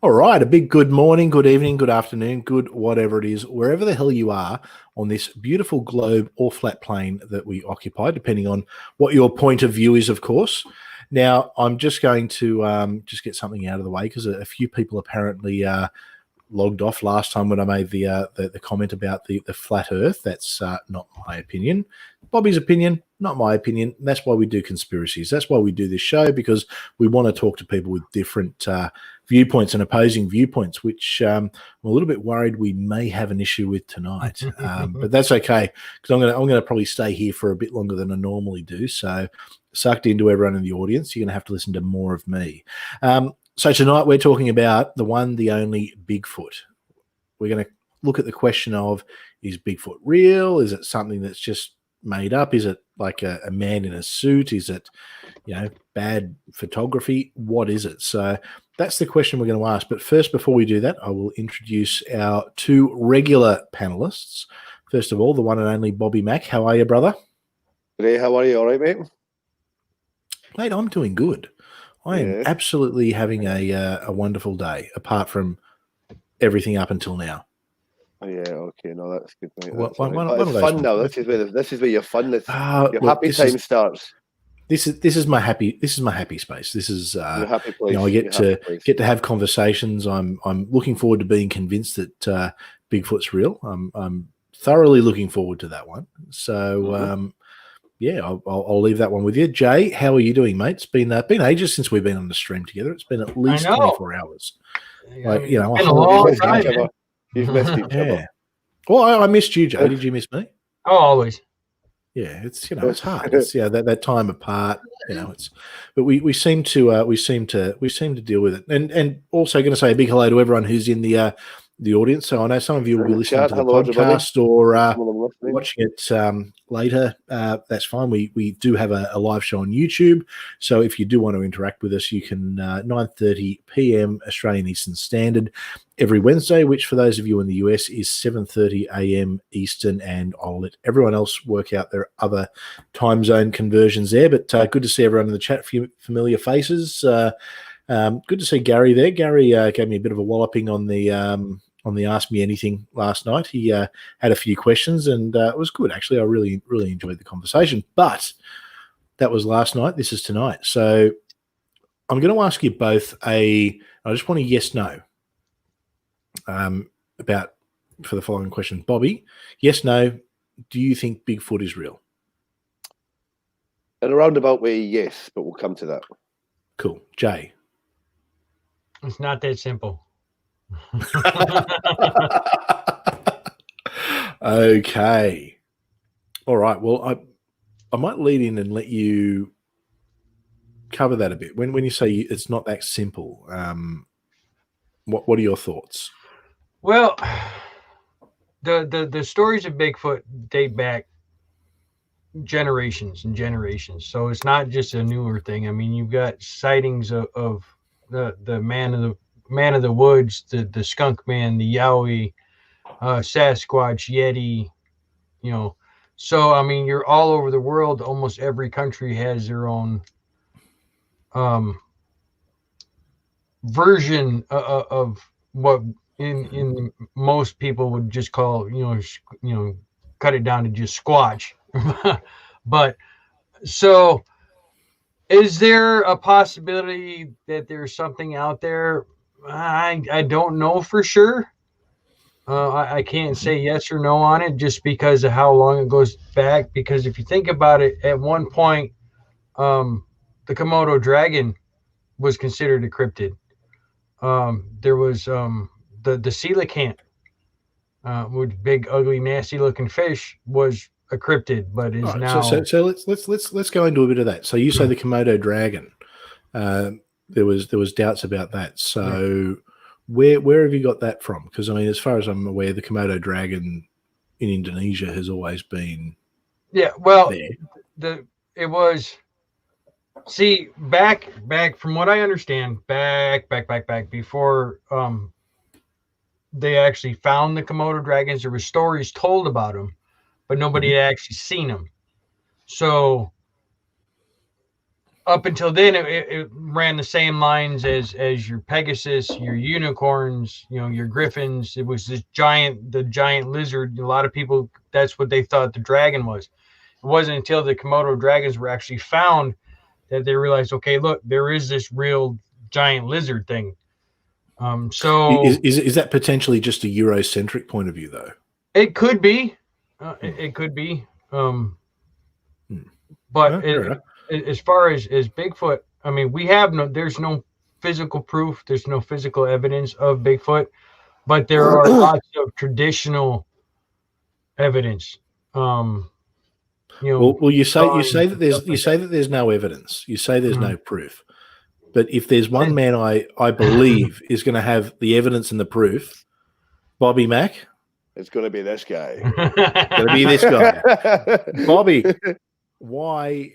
All right, a big good morning, good evening, good afternoon, good whatever it is, wherever the hell you are on this beautiful globe or flat plane that we occupy, depending on what your point of view is, of course. Now, I'm just going to just get something out of the way because a few people apparently logged off last time when I made the comment about the flat Earth. That's not my opinion. Bobby's opinion, not my opinion. That's why we do conspiracies. That's why we do this show, because we want to talk to people with different viewpoints and opposing viewpoints, which I'm a little bit worried we may have an issue with tonight. But that's okay, because I'm gonna probably stay here for a bit longer than I normally do. So, sucked into everyone in the audience, you're gonna have to listen to more of me. So tonight we're talking about the one, the only Bigfoot. We're going to look at the question of, is Bigfoot real? Is it something that's just made up? Is it like a man in a suit? Is it, bad photography? What is it? So that's the question we're going to ask. But first, before we do that, I will introduce our two regular panelists. First of all, the one and only Bobby Mack. How are you, brother? Ray, how are you? All right, mate? Mate, I'm doing good. I am absolutely having a wonderful day, apart from everything up until now. Oh, yeah, okay, no, that's good, mate. It's fun now. This is where your fun is. Your happy time starts. This is my happy space. This is your happy place. I get to have conversations. I'm looking forward to being convinced that Bigfoot's real. I'm thoroughly looking forward to that one. So. Yeah, I'll leave that one with you. Jay, how are you doing, mate? It's been ages since we've been on the stream together. It's been at least 24 hours. Like, a long time. You've missed each other. Well, I missed you, Jay. Did you miss me? Oh, always. Yeah, it's it's hard. It's that time apart. But we seem to deal with it. And also going to say a big hello to everyone who's in the audience. So I know some of you will be listening to the podcast or watching it later. That's fine. We do have a live show on YouTube. So if you do want to interact with us, you can 9:30 p.m. Australian Eastern Standard every Wednesday, which for those of you in the US is 7:30 a.m. Eastern. And I'll let everyone else work out their other time zone conversions there. But good to see everyone in the chat, familiar faces. Good to see Gary there. Gary gave me a bit of a walloping on the Ask Me Anything last night. He had a few questions, and it was good, actually. I really, really enjoyed the conversation. But that was last night. This is tonight. So I'm going to ask you both I just want a yes-no for the following question. Bobby, yes, no, do you think Bigfoot is real? In a roundabout way, yes, but we'll come to that. Cool. Jay? It's not that simple. Okay. All right. Well, I might lead in and let you cover that a bit. When you say it's not that simple, what are your thoughts? Well, the stories of Bigfoot date back generations and generations, so it's not just a newer thing. I mean, you've got sightings of the man of the woods, the skunk man, the Yowie, Sasquatch, Yeti, So I mean, you're all over the world. Almost every country has their own version of what in most people would just call cut it down to just Squatch. But so, is there a possibility that there's something out there? I don't know for sure. I can't say yes or no on it just because of how long it goes back. Because if you think about it, at one point, the Komodo dragon was considered a cryptid. There was the coelacanth, which big, ugly, nasty-looking fish, was a cryptid, but is now. So let's go into a bit of that. So you say the Komodo dragon. There was doubts about that. So where have you got that from? Because I mean, as far as I'm aware, the Komodo dragon in Indonesia has always been. Yeah, well, there. It was. See, back from what I understand, back before they actually found the Komodo dragons, there were stories told about them, but nobody had actually seen them. So up until then, it ran the same lines as your Pegasus, your unicorns, your griffins. It was the giant lizard. A lot of people, that's what they thought the dragon was. It wasn't until the Komodo dragons were actually found that they realized, okay, look, there is this real giant lizard thing. So is that potentially just a Eurocentric point of view, though? It could be. It could be. But as far as Bigfoot, I mean, there's no physical proof, there's no physical evidence of Bigfoot, but there are lots of traditional evidence. Well, you say that there's no evidence. You say there's no proof. But if there's one man I believe is going to have the evidence and the proof, Bobby Mack, it's going to be this guy. Going to be this guy, Bobby. Why?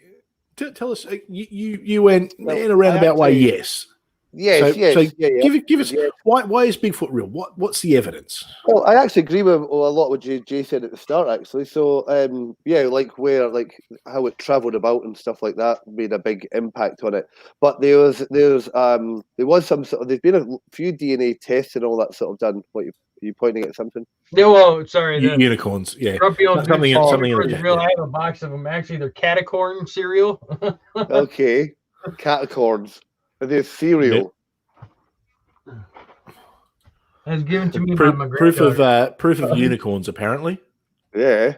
Tell us. You went in a roundabout way. Yes. Yes. Give us. Why is Bigfoot real? What's the evidence? Well, I actually agree with a lot what Jay said at the start. Actually, so like how it travelled about and stuff like that made a big impact on it. But there's some sort of, there's been a few DNA tests and all that sort of done. What you pointing at something? Yeah, well, sorry. Unicorns, yeah. Something real. I have a box of them. Actually, they're catacorn cereal. Okay, catacorns. They're cereal. That's given to me by my granddaughter. Proof of unicorns, apparently. Yeah.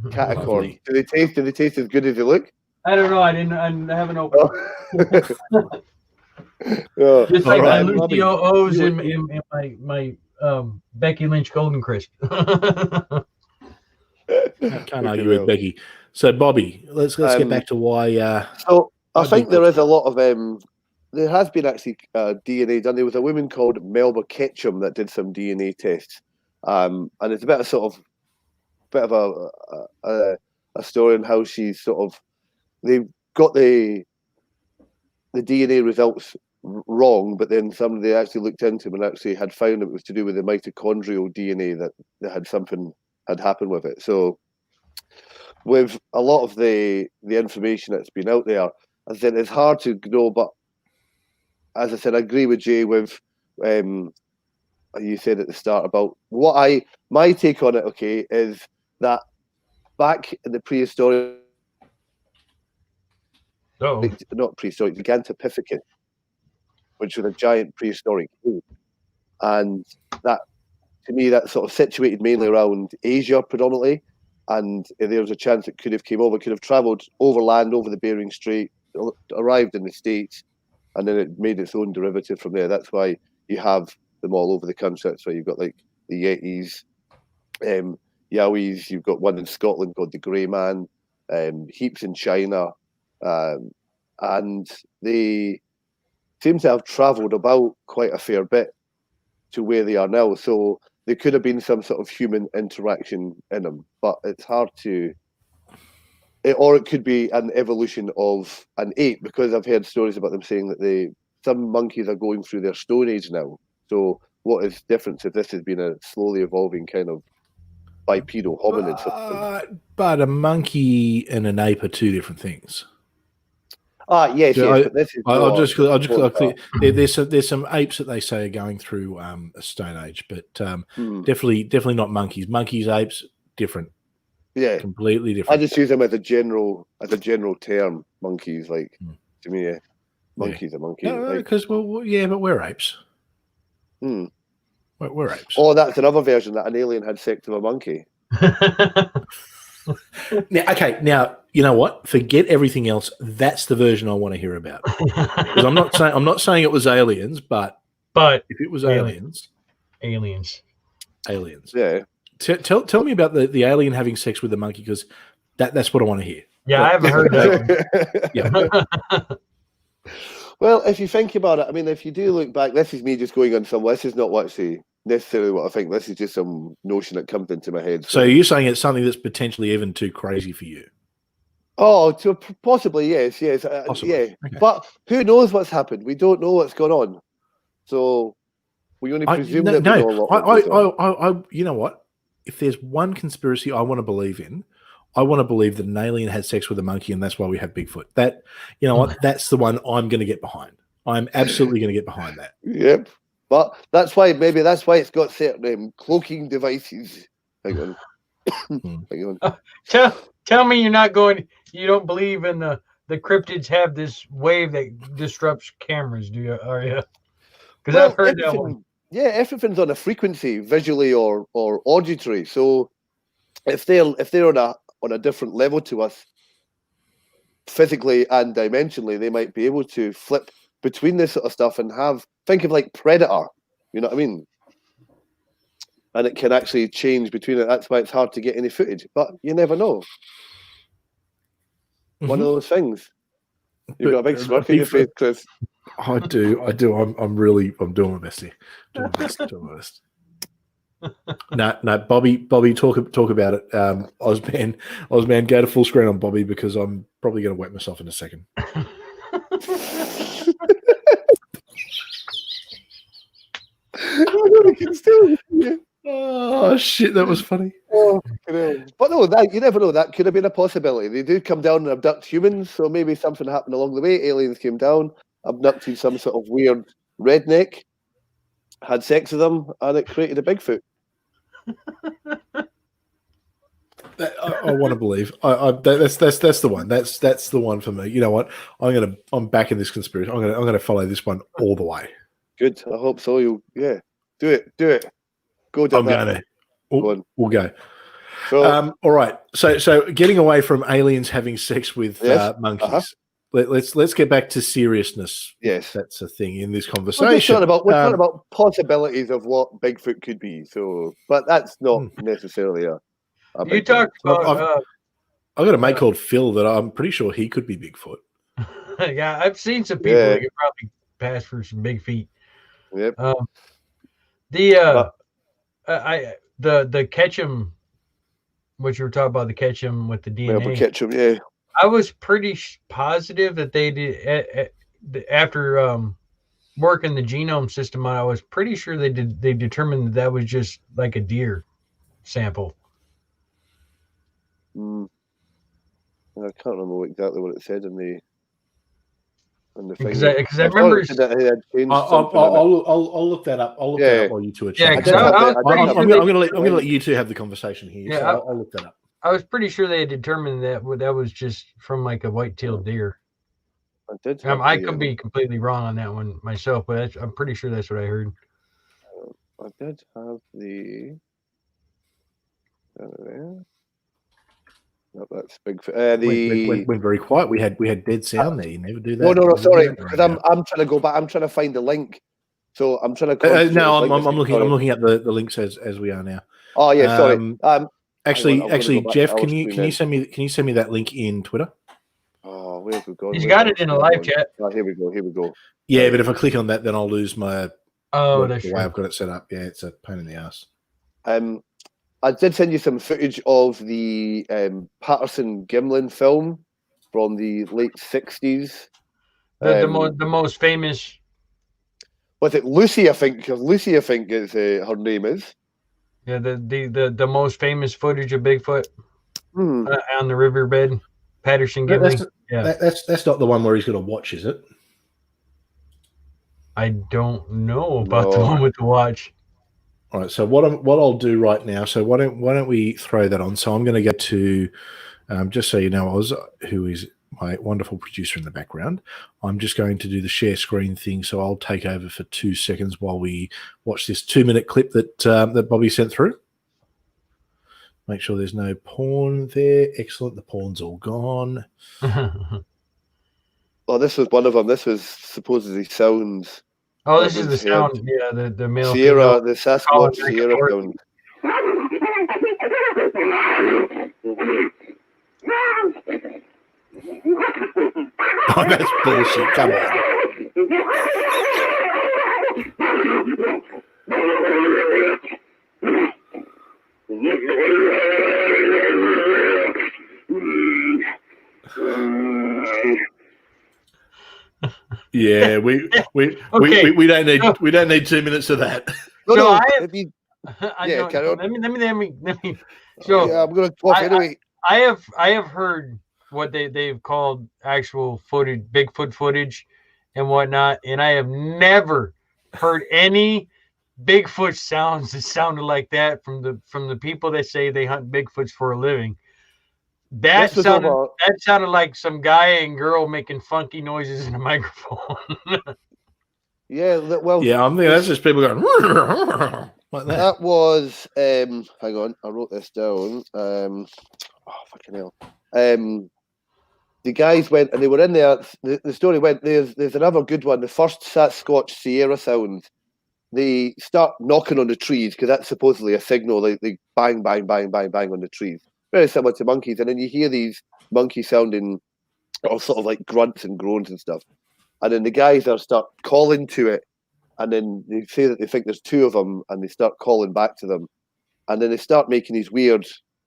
Catacorn. Do they taste as good as they look? I don't know. I haven't opened. Oh. Just like my Lucio O's in my Becky Lynch Golden Crisp. Can't argue with Becky. So, Bobby, let's get back to why. So I think there is a lot of there has been actually DNA done. There was a woman called Melba Ketchum that did some DNA tests, and it's a bit of a story on how she's they've got the DNA results wrong, but then somebody actually looked into them and actually had found it was to do with the mitochondrial DNA that something had happened with it. So with a lot of the information that's been out there, I said it's hard to know, but as I said, I agree with Jay with you said at the start about my take on it, okay, is that back in the prehistoric, not prehistoric, the Gigantopithecus, which was a giant prehistoric ape, and that, to me, that sort of situated mainly around Asia predominantly, and there was a chance it could have travelled overland over the Bering Strait, arrived in the States, and then it made its own derivative from there. That's why you have them all over the country. That's why you've got like the Yetis, Yowies. You've got one in Scotland called the Grey Man, heaps in China, and they seem to have travelled about quite a fair bit to where they are now. So there could have been some sort of human interaction in them, but it's hard to. Or it could be an evolution of an ape, because I've heard stories about them saying that some monkeys are going through their Stone Age now. So what is different if this has been a slowly evolving kind of bipedal hominid? But a monkey and an ape are two different things. Yes. But this is I'll just there's some apes that they say are going through a Stone Age, but definitely not monkeys. Monkeys, apes, different. Yeah, completely different. I just use them as a general term. Monkeys, like to me, monkey's a monkey. Because but we're apes. We're apes. Oh, that's another version that an alien had sex with a monkey. Now you know what? Forget everything else. That's the version I want to hear about. Because I'm not saying it was aliens, but if it was aliens. Yeah. Tell me about the alien having sex with the monkey, because that's what I want to hear. Yeah, I haven't heard that. Yeah. Well, if you think about it, I mean, if you do look back, this is me just going on some. This is not necessarily what I think. This is just some notion that comes into my head. So you're saying it's something that's potentially even too crazy for you? Oh, possibly, yes. Possibly. Yeah. Okay. But who knows what's happened? We don't know what's gone on. So we only presume that we know a lot. You know what? If there's one conspiracy I want to believe in, I want to believe that an alien had sex with a monkey, and that's why we have Bigfoot. That, you know what? That's the one I'm going to get behind. I'm absolutely going to get behind that. Yep. But that's why it's got certain cloaking devices. Hang on. Hang on. Tell me you don't believe in the cryptids have this wave that disrupts cameras, do you? Are you? Because I've heard that one. Yeah, everything's on a frequency, visually or auditory. So if they're on a different level to us, physically and dimensionally, they might be able to flip between this sort of stuff and think of like Predator. You know what I mean? And it can actually change between it. That's why it's hard to get any footage. But you never know. One of those things. You've got a big smirk on your face, Chris. I do. I'm doing my best here. Doing my best. No, Bobby, talk about it. Ozman, go to full screen on Bobby because I'm probably going to wet myself in a second. Oh shit, that was funny. Oh, but no, you never know. That could have been a possibility. They do come down and abduct humans, so maybe something happened along the way. Aliens came down, abducted some sort of weird redneck, had sex with them, and it created a Bigfoot. I want to believe. That's the one. That's the one for me. You know what? I'm backing this conspiracy. I'm gonna follow this one all the way. Good. I hope so. Do it. Go down. We'll go. So, all right. So getting away from aliens having sex with monkeys. Let's get back to seriousness. Yes, that's a thing in this conversation. We're talking about possibilities of what Bigfoot could be. So, but that's not necessarily a you talked about. I've got a mate called Phil that I'm pretty sure he could be Bigfoot. Yeah, I've seen some people that could probably pass for some big feet. Yep. The Ketchum, what you were talking about, the Ketchum with the DNA. Ketchum, yeah. I was pretty positive that they did after working the genome system. I was pretty sure they determined that was just like a deer sample. I can't remember exactly what it said in the thing. Because I remember I'll look that up. I'll look that up while you two are chatting. I'm going to let you two have the conversation here. Yeah, so I'll look that up. I was pretty sure they had determined that was just from like a white-tailed deer. I could be completely wrong on that one myself, but I'm pretty sure that's what I heard. I did have the. No, that's Bigfoot. Went very quiet. We had dead sound there. You never do that. No, sorry. Because I'm trying to go back. I'm trying to find the link. So I'm trying to. No, I'm looking at the links as we are now. Oh yeah, sorry. Actually, Jeff, can you send me that link in Twitter? Oh, where have we gone? He's got it in a live chat. Oh, here we go. Yeah, but if I click on that, then I'll lose my. That's the way I've got it set up. Yeah, it's a pain in the ass. I did send you some footage of the Patterson Gimlin film from the late 60s. The most famous. Was it Lucy? I think because Lucy, I think is her name is. Yeah, the most famous footage of Bigfoot on the riverbed, Patterson Gimlin. That's not the one where he's got a watch, is it? I don't know about the one with the watch. All right. So what I'll do right now. So why don't we throw that on? So I'm going to get to just so you know, Oz, who is my wonderful producer in the background. I'm just going to do the share screen thing. So I'll take over for 2 seconds while we watch this 2-minute clip that Bobby sent through. Make sure there's no porn there. Excellent. The porn's all gone. Oh, this was one of them. This was supposedly sounds. Oh, this is the sound. Yeah, the male Sierra, the Sasquatch Sierra sound. Oh, that's bullshit. Come on. Yeah, we don't need 2 minutes of that. Let me. So Carry on. let me. So yeah, I'm going to talk anyway. I have heard what they've called actual footage, Bigfoot footage, and whatnot, and I have never heard any Bigfoot sounds that sounded like that from the people that say they hunt Bigfoots for a living. That This was sounded like some guy and girl making funky noises in a microphone. yeah. Well, Yeah, I'm thinking that's just people going like that. that was. Hang on, I wrote this down. Oh fucking hell. The guys went and they were in there. The story went. There's another good one. The first Sasquatch Sierra sound. They start knocking on the trees because that's supposedly a signal. They bang, bang, bang, bang, bang on the trees. Very similar to monkeys. And then you hear these monkeys sounding all sort of like grunts and groans and stuff. And then the guys start calling to it. And then they say that they think there's two of them and they start calling back to them. And then they start making these weird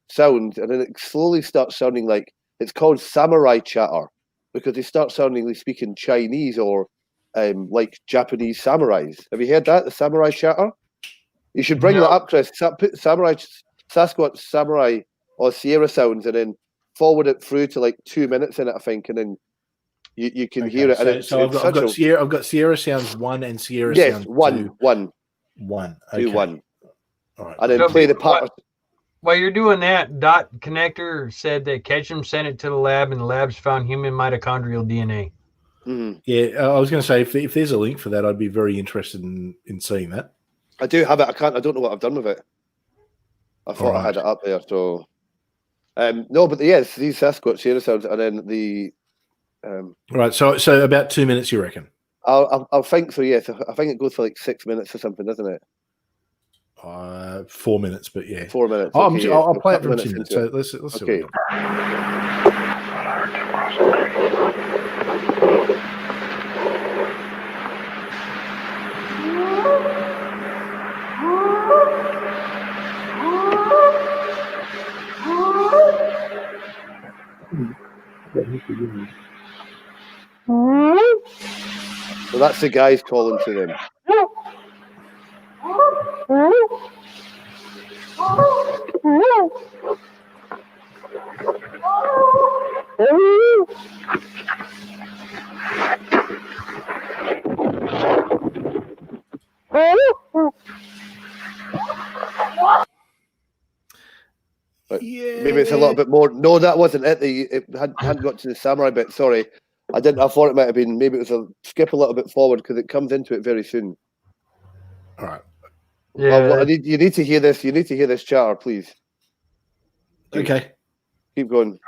sounds. And then it slowly starts sounding like it's called samurai chatter because they start sounding like speaking Chinese or like Japanese samurais. Have you heard that? The samurai chatter? You should bring that up, Chris. Put Sasquatch samurai or Sierra sounds and then forward it through to like 2 minutes in it, I think, and then you can hear it. And so I've got Sierra sounds 1 and Sierra sounds 2. One. Okay. Do one. All right. And then play the part. While you're doing that, Dot Connector said that Ketchum sent it to the lab and the labs found human mitochondrial DNA. Mm-hmm. Yeah, I was going to say if there's a link for that, I'd be very interested in seeing that. I do have it. I don't know what I've done with it. I thought I had it up there. So, no, but yes, these Sasquatch Sierra sounds, and then the. Right. So about 2 minutes, you reckon? I'll think so. Yes, I think it goes for like 6 minutes or something, doesn't it? 4 minutes, but yeah, 4 minutes. Oh, Okay, I'll play it from 2 minutes. So let's okay. So that's the guys calling to them. But maybe it's a little bit more. No, that wasn't it. It hadn't got to the samurai bit. Sorry, I didn't. I thought it might have been. Maybe it was skip a little bit forward because it comes into it very soon. All right. Yeah. You need to hear this. You need to hear this chatter, please. Okay. Keep going.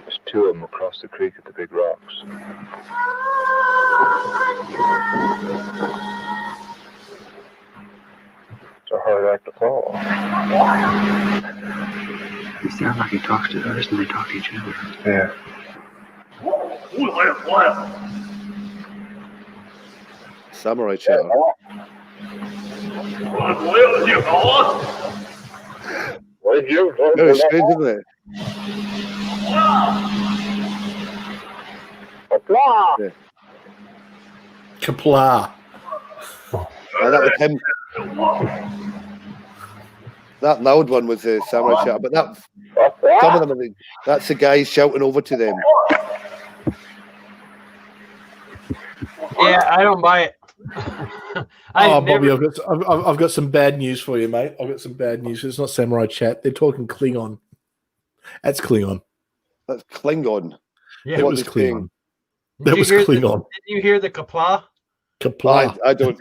There's two of them across the creek at the big rocks. It's a hard act to follow. It sounds like he talks to us and they talk to each other. Yeah. Samurai chatter. What you? Very strange, isn't it? Yeah. Kapla. That was him. That loud one was the samurai chatter, but some of them that's the guys shouting over to them. Yeah, I don't buy it. Bobby, I've got some bad news for you, mate. I've got some bad news. It's not samurai chat. They're talking Klingon. That's Klingon. That's Klingon. Yeah, it was Klingon. That was Klingon. Did you hear the kapla? Kapla. I don't.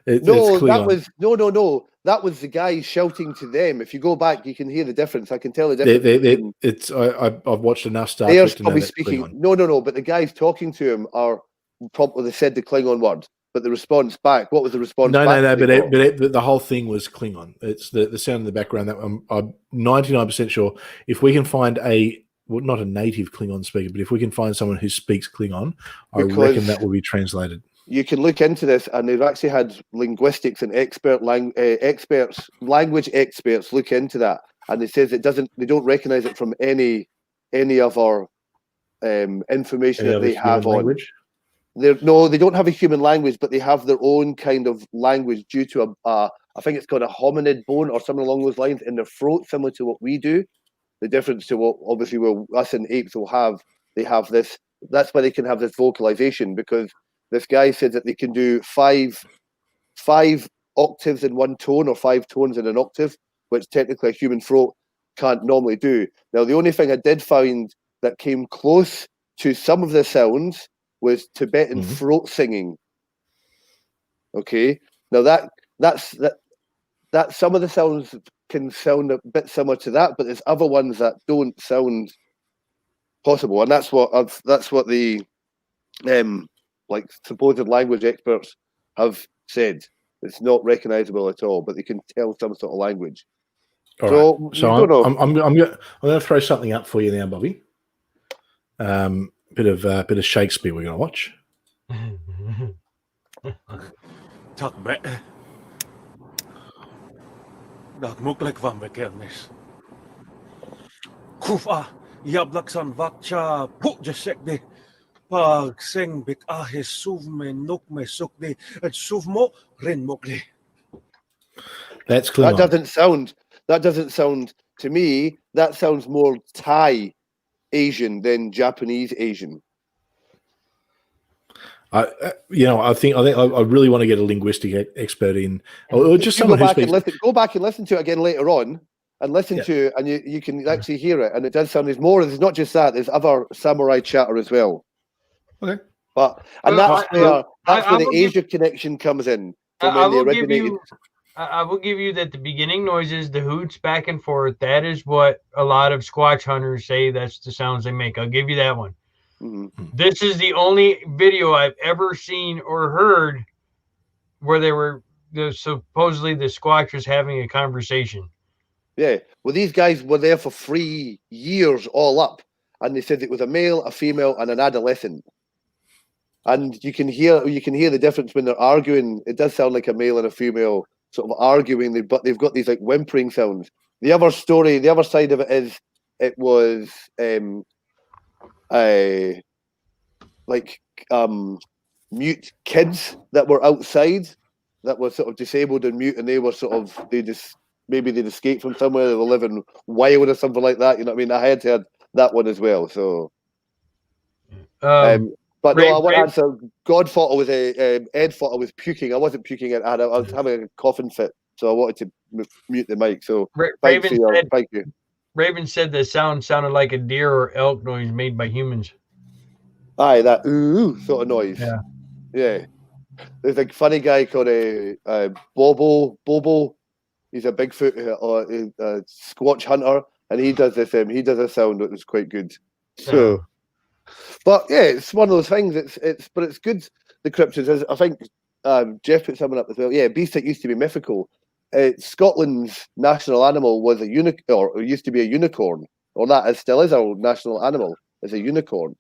No, that was no. That was the guys shouting to them. If you go back, you can hear the difference. I can tell the difference. I've watched enough Star They're Trek to know probably that's speaking. Klingon. No. But the guys talking to him are probably they said the Klingon word, but the response back. What was the response? No. back But the whole thing was Klingon. It's the sound in the background that I'm 99% sure. If we can find not a native Klingon speaker, but if we can find someone who speaks Klingon, I reckon that will be translated. you can look into this, and they've actually had linguistics and language experts look into that, and it says they don't recognize it from any other information that they have on. language. No, they don't have a human language, but they have their own kind of language due to I think it's called a hominid bone or something along those lines in their throat, similar to what we do. The difference to what obviously us and apes will have, they have this. That's why they can have this vocalization, because this guy said that they can do five octaves in one tone or 5 tones in an octave, which technically a human throat can't normally do. Now, the only thing I did find that came close to some of the sounds was Tibetan throat singing. Okay, now that's some of the sounds can sound a bit similar to that, but there's other ones that don't sound possible, and that's what the like supposed language experts have said. It's not recognizable at all, but they can tell some sort of language. All right. So I'm going to throw something up for you now, Bobby. Bit of Shakespeare we're going to watch. Tak be. Nagmuklik van bekernis. Kufa yablaksan vakcha pujasekdi. Pag sing bik ahis suvme nukme sukdi et suvmo rin mukli. That's Klingon. That doesn't sound to me. That sounds more Thai Asian than Japanese Asian. I really want to get a linguistic expert in, or just someone who speaks. Go back and listen to it again later on, and listen to it, and you can actually hear it, and it does sound. There's not just that. There's other samurai chatter as well. Okay, that's where the Asia connection comes in. I will give you that the beginning noises, the hoots back and forth, that is what a lot of Squatch hunters say. That's the sounds they make. I'll give you that one. Mm-hmm. This is the only video I've ever seen or heard where supposedly the Squatch was having a conversation. Yeah, well, these guys were there for 3 years all up, and they said it was a male, a female, and an adolescent. And you can hear the difference when they're arguing. It does sound like a male and a female sort of arguing, but they've got these like whimpering sounds. The other side of it is it was mute kids that were outside that were sort of disabled and mute, and they were maybe they'd escaped from somewhere, they were living wild or something like that. You know what I mean? I had heard that one as well. So, but no, I want to answer. God thought I was Ed thought I was puking. I wasn't puking. I was having a coughing fit, so I wanted to mute the mic. So thank you. Raven said the sound sounded like a deer or elk noise made by humans. Aye, that ooh sort of noise. Yeah. There's a funny guy called Bobo. He's a Bigfoot Squatch hunter, and he does this. He does a sound that was quite good. So, but yeah, it's one of those things. But it's good. The cryptids, I think Jeff put something up as well. Yeah, beast that used to be mythical. Scotland's national animal was a unicorn, or it used to be a unicorn, or that still is our national animal, is a unicorn.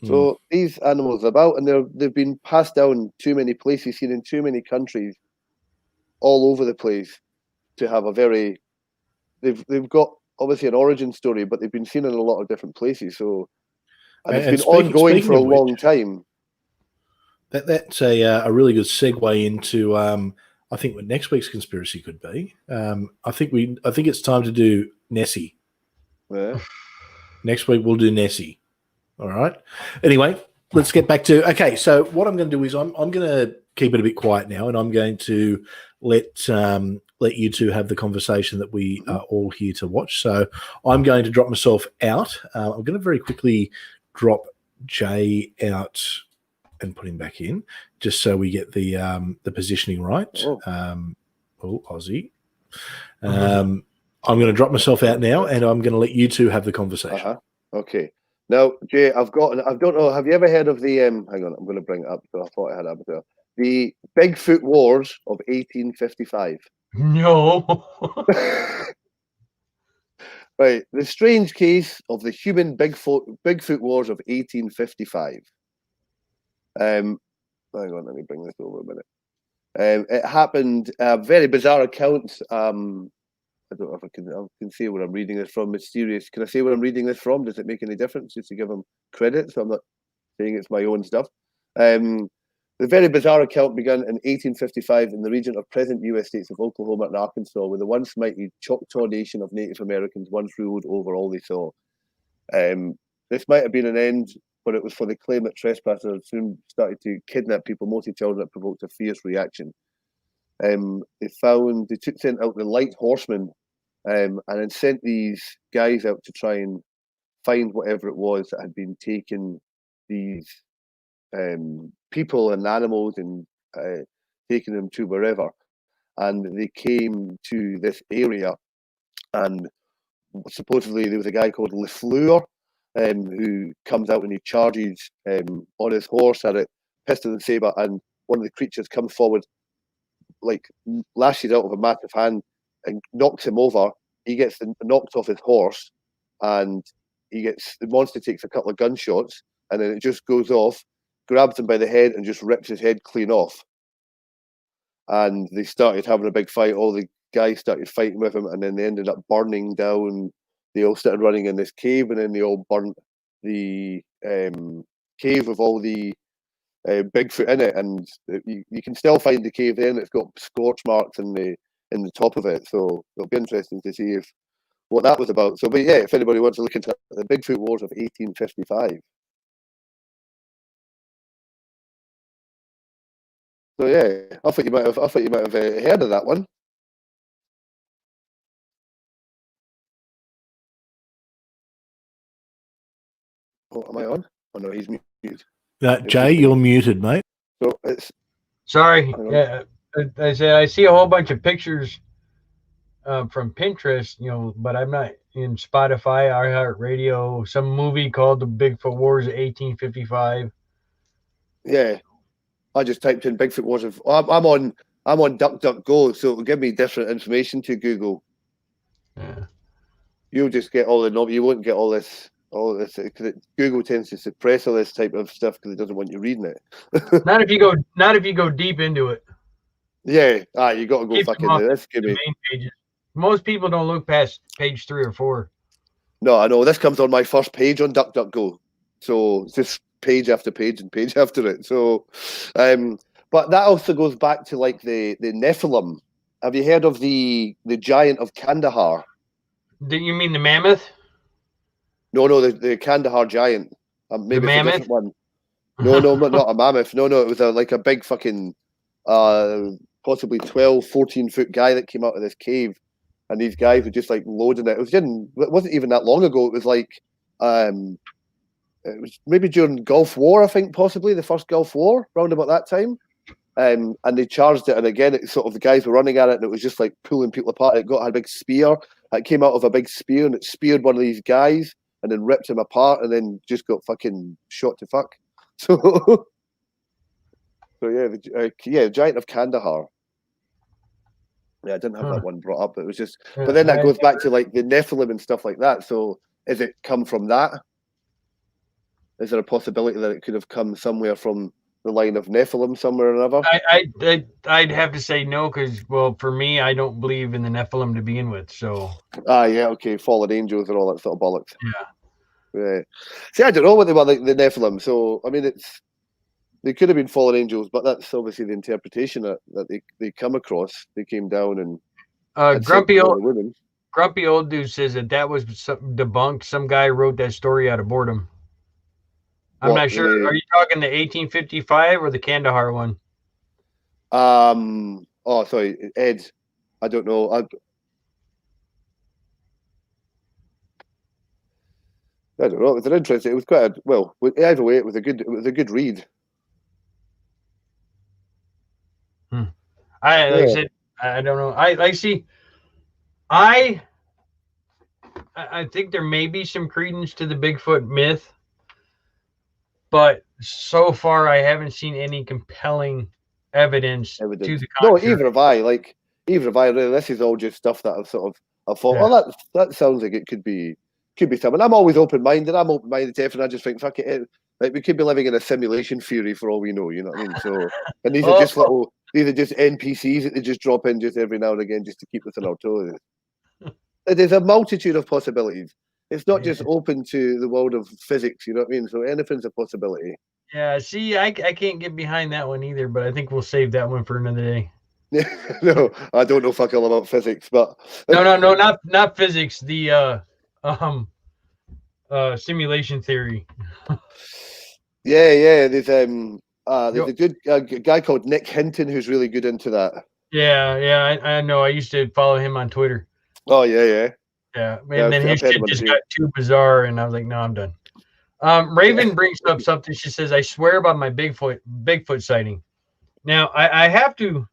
So these animals are about, and they've been passed down too many places, seen in too many countries, all over the place, to have a very. They've got obviously an origin story, but they've been seen in a lot of different places. So, and it's been ongoing for a long time. That's a really good segue into I think what next week's conspiracy could be. I think it's time to do Nessie. Yeah. Next week we'll do Nessie. All right. Anyway, let's get back to so what I'm going to do is I'm going to keep it a bit quiet now, and I'm going to let you two have the conversation that we are all here to watch. So I'm going to drop myself out. I'm going to very quickly drop Jay out and put him back in, just so we get the positioning right. Aussie. I'm going to drop myself out now, and I'm going to let you two have the conversation. Okay. Now, Jay, I don't know. Have you ever heard of the? Hang on, I'm going to bring it up. So I thought I had it up there. The Bigfoot Wars of 1855. No. Right. The strange case of the human Bigfoot Wars of 1855. hang on, let me bring this over a minute. It happened, a very bizarre account. I don't know if I can say where I'm reading this from. Mysterious. Can I say where I'm reading this from? Does it make any difference? Just to give them credit, so I'm not saying it's my own stuff. The very bizarre account began in 1855 in the region of present U.S. states of Oklahoma and Arkansas, where the once mighty Choctaw Nation of Native Americans once ruled over all they saw. This might have been an end, but it was for the claim that trespassers soon started to kidnap people, mostly children, that provoked a fierce reaction. They sent out the light horsemen, and then sent these guys out to try and find whatever it was that had been taking these people and animals and taking them to wherever. And they came to this area, and supposedly there was a guy called Lefleur, who comes out and he charges on his horse at it, pistol and saber, and one of the creatures comes forward, like lashes out of a massive hand and knocks him over. He gets knocked off his horse, and the monster takes a couple of gunshots, and then it just goes off, grabs him by the head and just rips his head clean off. And they started having a big fight. All the guys started fighting with him, and then they ended up burning down. They all started running in this cave, and then they all burnt the cave with all the Bigfoot in it. And you can still find the cave there, and it's got scorch marks in the top of it. So it'll be interesting to see what that was about. So, but yeah, if anybody wants to look into the Bigfoot Wars of 1855. So yeah, I thought you might have heard of that one. Oh, am I on? Oh no, he's muted. Jay, you're muted, mate. So it's sorry. Yeah, I said I see a whole bunch of pictures from Pinterest, but I'm not in Spotify, iHeartRadio, some movie called The Bigfoot Wars of 1855. Yeah, I just typed in Bigfoot Wars of. I'm on DuckDuckGo, so it'll give me different information to Google. Yeah. You'll just get all the. You won't get all this. Because Google tends to suppress all this type of stuff because it doesn't want you reading it. Not if you go deep into it. Yeah, you got to go Keep fucking them off this. the main pages. Most people don't look past page 3 or 4. No, I know this comes on my first page on DuckDuckGo, so it's just page after page and page after it. So, but that also goes back to like the Nephilim. Have you heard of the giant of Kandahar? Do you mean the mammoth? No, the Kandahar giant. Maybe the it's mammoth? a different one. No, not a mammoth. No, it was like a big fucking, possibly 12, 14-foot guy that came out of this cave, and these guys were just like loading it. It wasn't even that long ago. It was like, it was maybe during Gulf War, I think, possibly the first Gulf War, round about that time. And they charged it, and again, it sort of the guys were running at it, and it was just like pulling people apart. It had a big spear. It came out of a big spear, and it speared one of these guys, and then ripped him apart, and then just got fucking shot to fuck. So yeah, Giant of Kandahar. Yeah, I didn't have that one brought up. It was just, but then that goes back to like the Nephilim and stuff like that. So, is it come from that? Is there a possibility that it could have come somewhere from the line of Nephilim, somewhere or another? I'd have to say no, because for me, I don't believe in the Nephilim to begin with. So. Yeah, okay, fallen angels and all that sort of bollocks. Yeah. See, I don't know what they were like the Nephilim. So, I mean, they could have been fallen angels, but that's obviously the interpretation that they come across. They came down and grumpy old dude says that was debunked. Some guy wrote that story out of boredom. I'm not sure. Are you talking the 1855 or the Kandahar one? Oh, sorry, Ed. I don't know. I don't know. It was an interesting. It was quite either way, it was a good read. I said, I don't know. I see. I think there may be some credence to the Bigfoot myth, but so far I haven't seen any compelling evidence. To the contrary. No, even if I really, this is all just stuff that I've thought. Oh, that sounds like it could be something. I'm always open minded. I'm open minded to everything. I just think fuck it. Like we could be living in a simulation theory for all we know. You know what I mean? So, and these are just these are just NPCs that they just drop in just every now and again just to keep us on our toes. There's a multitude of possibilities. It's not just open to the world of physics. You know what I mean? So anything's a possibility. Yeah. See, I can't get behind that one either, but I think we'll save that one for another day. No, I don't know fuck all about physics, but No, not physics. The simulation theory. yeah. There's a good guy called Nick Hinton who's really good into that. Yeah. I know. I used to follow him on Twitter. Oh yeah. Yeah, and then his shit just got too bizarre, and I was like, no, I'm done. Raven brings up something. She says, I swear about my Bigfoot sighting. Now, I have to.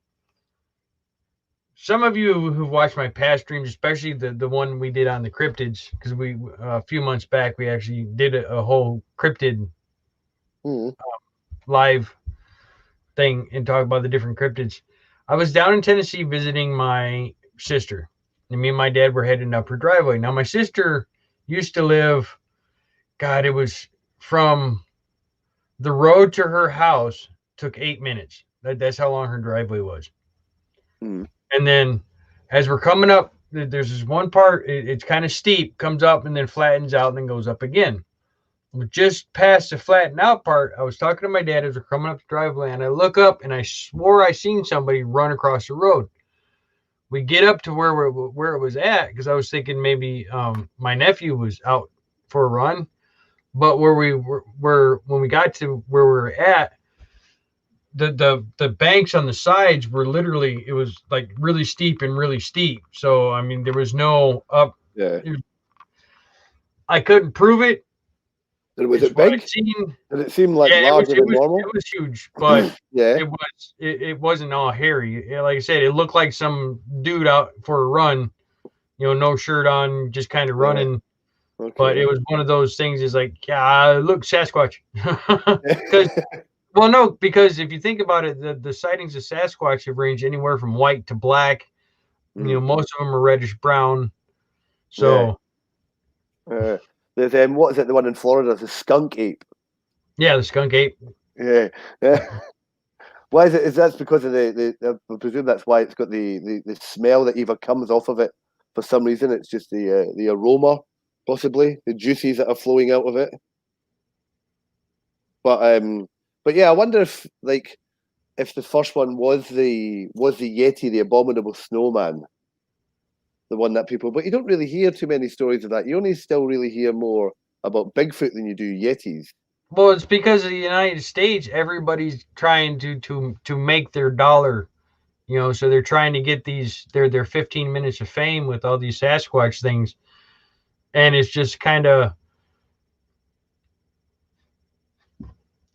Some of you who've watched my past streams, especially the one we did on the cryptids, because we a few months back we actually did a whole cryptid live thing and talk about the different cryptids. I was down in Tennessee visiting my sister, and me and my dad were heading up her driveway. Now my sister used to live, God, it was from the road to her house took 8 minutes. That's how long her driveway was. And then as we're coming up, there's this one part, it's kind of steep, comes up and then flattens out and then goes up again. We're just past the flatten out part. I was talking to my dad as we're coming up the driveway, and I look up and I swore I seen somebody run across the road. We get up to where it was at, because I was thinking maybe my nephew was out for a run. But where we were when we got to where we were at, the banks on the sides were literally, it was like really steep and really steep. So I mean, there was no up. Yeah. I couldn't prove it. Was it big? Did it seem like larger than normal? It was huge, but yeah, it wasn't all hairy. Like I said, it looked like some dude out for a run, no shirt on, just kind of running. Okay. But it was one of those things. Is like, look, Sasquatch. Because if you think about it, the sightings of Sasquatch have ranged anywhere from white to black. Most of them are reddish brown. So, there's what is it? The one in Florida, the skunk ape. Yeah, the skunk ape. Yeah. Why is it? Is that because of I presume that's why it's got the smell that either comes off of it for some reason. It's just the aroma, possibly the juices that are flowing out of it. But yeah, I wonder if the first one was the Yeti, the abominable snowman, the one that people. But you don't really hear too many stories of that. You only still really hear more about Bigfoot than you do Yetis. Well, it's because of the United States. Everybody's trying to make their dollar, so they're trying to get their 15 minutes of fame with all these Sasquatch things, and it's just kind of.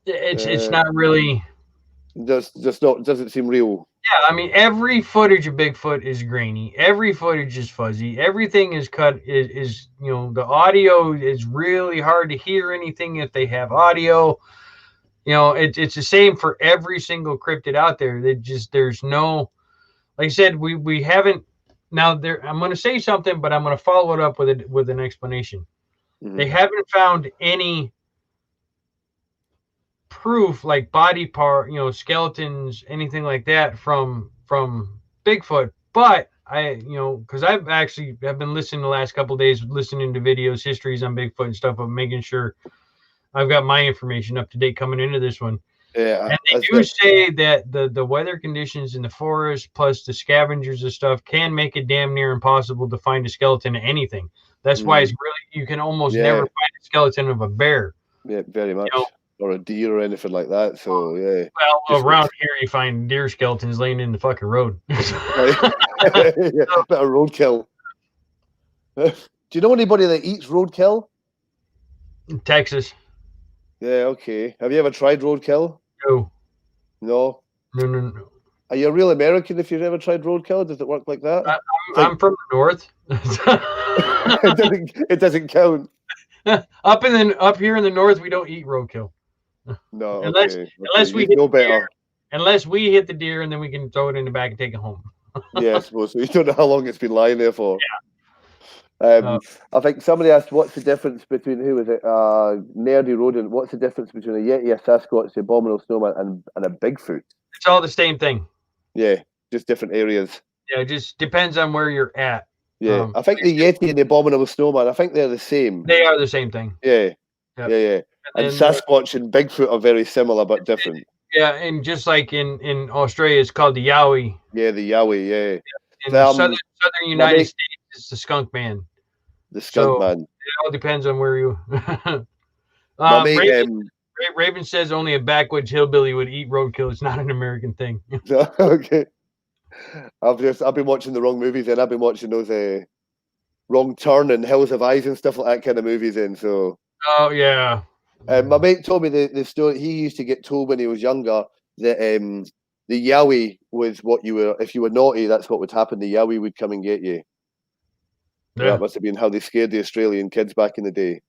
It's not really. Doesn't seem real. Yeah, I mean, every footage of Bigfoot is grainy. Every footage is fuzzy. Everything is cut. Is the audio is really hard to hear anything if they have audio. It's the same for every single cryptid out there. There's no, like I said, we haven't. Now I'm going to say something, but I'm going to follow it up with an explanation. Mm-hmm. They haven't found any proof like body part, skeletons, anything like that from Bigfoot. But because I've been listening the last couple of days, listening to videos, histories on Bigfoot and stuff, of making sure I've got my information up to date coming into this one. Yeah, and they do say that the weather conditions in the forest plus the scavengers and stuff can make it damn near impossible to find a skeleton of anything. That's why it's really, you can almost never find a skeleton of a bear. Yeah, very much. Or a deer or anything like that. So yeah. Well, around here you find deer skeletons laying in the fucking road. Bit of roadkill. Do you know anybody that eats roadkill? In Texas. Yeah, okay. Have you ever tried roadkill? No. No? No. Are you a real American if you've ever tried roadkill? Does it work like that? I'm from the north. It doesn't count. Up here in the north, we don't eat roadkill. No, unless we hit the deer, unless we hit the deer, and then we can throw it in the bag and take it home. Yeah, I suppose. So you don't know how long it's been lying there for. I think somebody asked, what's the difference between, who was it? Nerdy Rodent. What's the difference between a Yeti, a Sasquatch, the abominable snowman, and a Bigfoot? It's all the same thing. Yeah, just different areas. Yeah, it just depends on where you're at. Yeah, I think the Yeti and the abominable snowman, I think they're the same. They are the same thing. Yeah, Yep. yeah. And then Sasquatch and Bigfoot are very similar but different. Yeah, and just like in Australia, it's called the Yowie. Yeah, the Yowie, yeah. In southern United States, it's the skunk man. The skunk man. It all depends on where you. Raven says only a backwoods hillbilly would eat roadkill. It's not an American thing. Okay. I've been watching the wrong movies, and I've been watching those Wrong Turn and Hills of Eyes and stuff like that kind of movies. And so. Oh yeah. My mate told me the story. He used to get told when he was younger that the Yowie was what you were. If you were naughty, that's what would happen. The Yowie would come and get you. Yeah. That must have been how they scared the Australian kids back in the day.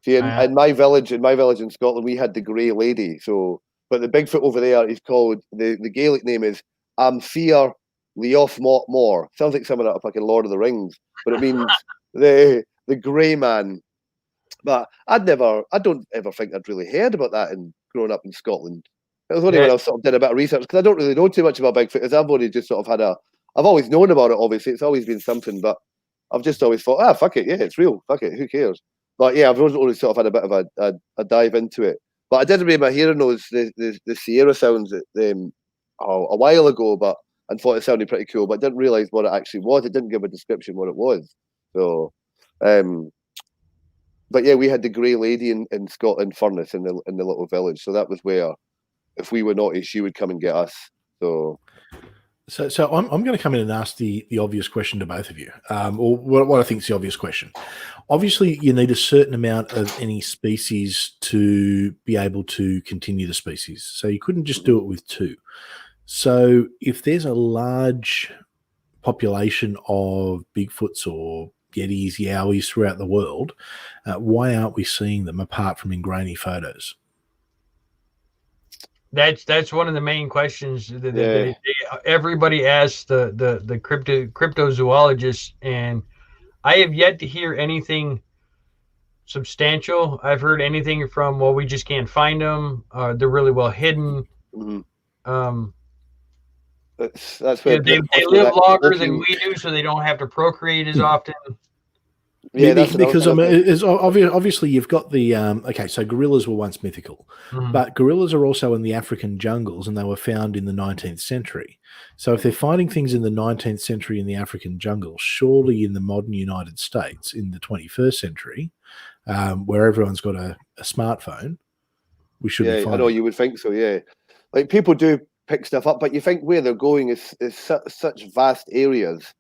See, in my village in Scotland, we had the Grey Lady. So, but the Bigfoot over there is called, the Gaelic name is Amphir Leof Mor. Sounds like someone out of fucking Lord of the Rings, but it means the Grey Man. But I don't ever think I'd really heard about that in growing up in Scotland. It was only when I sort of did a bit of research, because I don't really know too much about Bigfoot, as I've only just sort of I've always known about it, obviously. It's always been something, but I've just always thought, fuck it, yeah, it's real, fuck it, who cares? But yeah, I've only sort of had a bit of a dive into it. But I did remember hearing the Sierra sounds a while ago, but I thought it sounded pretty cool, but I didn't realise what it actually was. It didn't give a description what it was. So, but yeah, we had the Grey Lady in Scotland, Furness, in the little village. So that was where, if we were naughty, she would come and get us. So I'm going to come in and ask the obvious question to both of you, or what I think is the obvious question. Obviously, you need a certain amount of any species to be able to continue the species. So you couldn't just do it with two. So if there's a large population of Bigfoots or Yetis, Yowies throughout the world, why aren't we seeing them apart from in grainy photos? That's one of the main questions that everybody asks the cryptozoologists, and I have yet to hear anything substantial. I've heard anything from, well, we just can't find them. They're really well hidden. Mm-hmm. That's where they live longer than we do, so they don't have to procreate as often. Yeah, because I mean, it's obviously you've got the so gorillas were once mythical, but gorillas are also in the African jungles, and they were found in the 19th century. So if they're finding things in the 19th century in the African jungle, surely in the modern United States in the 21st century, where everyone's got a smartphone, we should be finding. I know, you would think so. Yeah, like people do pick stuff up, but you think where they're going is such vast areas,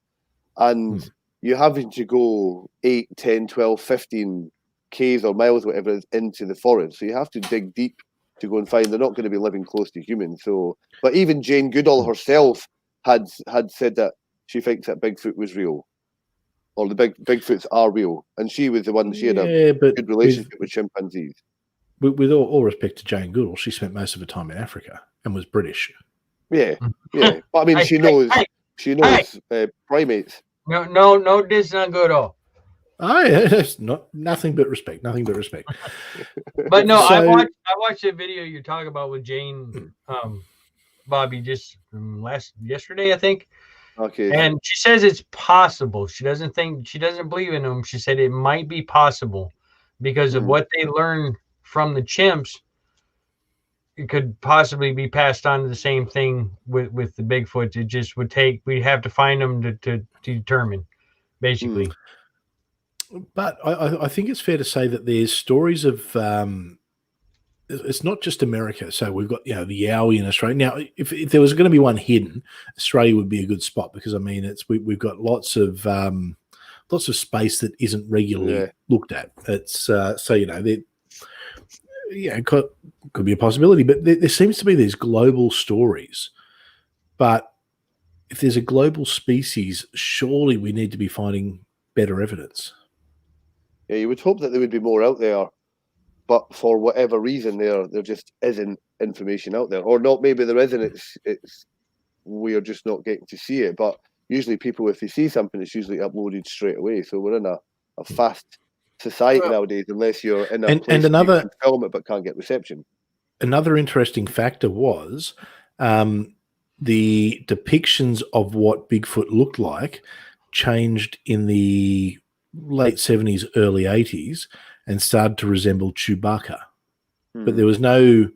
and you're having to go 8, 10, 12, 15 Ks or miles, whatever it is, into the forest. So you have to dig deep to go and find. They're not going to be living close to humans. So, but even Jane Goodall herself had said that she thinks that Bigfoot was real, or the Bigfoots are real, and she was the one. She had a good relationship with chimpanzees. With all respect to Jane Goodall, she spent most of her time in Africa and was British. Yeah. But I mean, she knows primates. No, this is not good at all. Oh yeah, nothing but respect. Nothing but respect. But no, I watched a video you're talking about with Jane, Bobby, just yesterday, I think. Okay. And she says it's possible. She doesn't believe in them. She said it might be possible because of what they learned from the chimps. It could possibly be passed on to the same thing with the Bigfoot. It just would take, we'd have to find them to determine, basically. But I think it's fair to say that there's stories of, it's not just America. So we've got, the Yowie in Australia. Now, if there was going to be one hidden, Australia would be a good spot, because I mean, we've got lots of space that isn't regularly looked at. It's could be a possibility, but there seems to be these global stories. But if there's a global species, surely we need to be finding better evidence. Yeah, you would hope that there would be more out there, but for whatever reason, there just isn't information out there, or not. Maybe there isn't. It's we are just not getting to see it. But usually people, if they see something, it's usually uploaded straight away. So we're in a fast society nowadays, unless you're in a And place where another- you can film it but can't get reception. Another interesting factor was the depictions of what Bigfoot looked like changed in the late 70s, early 80s, and started to resemble Chewbacca. But there was no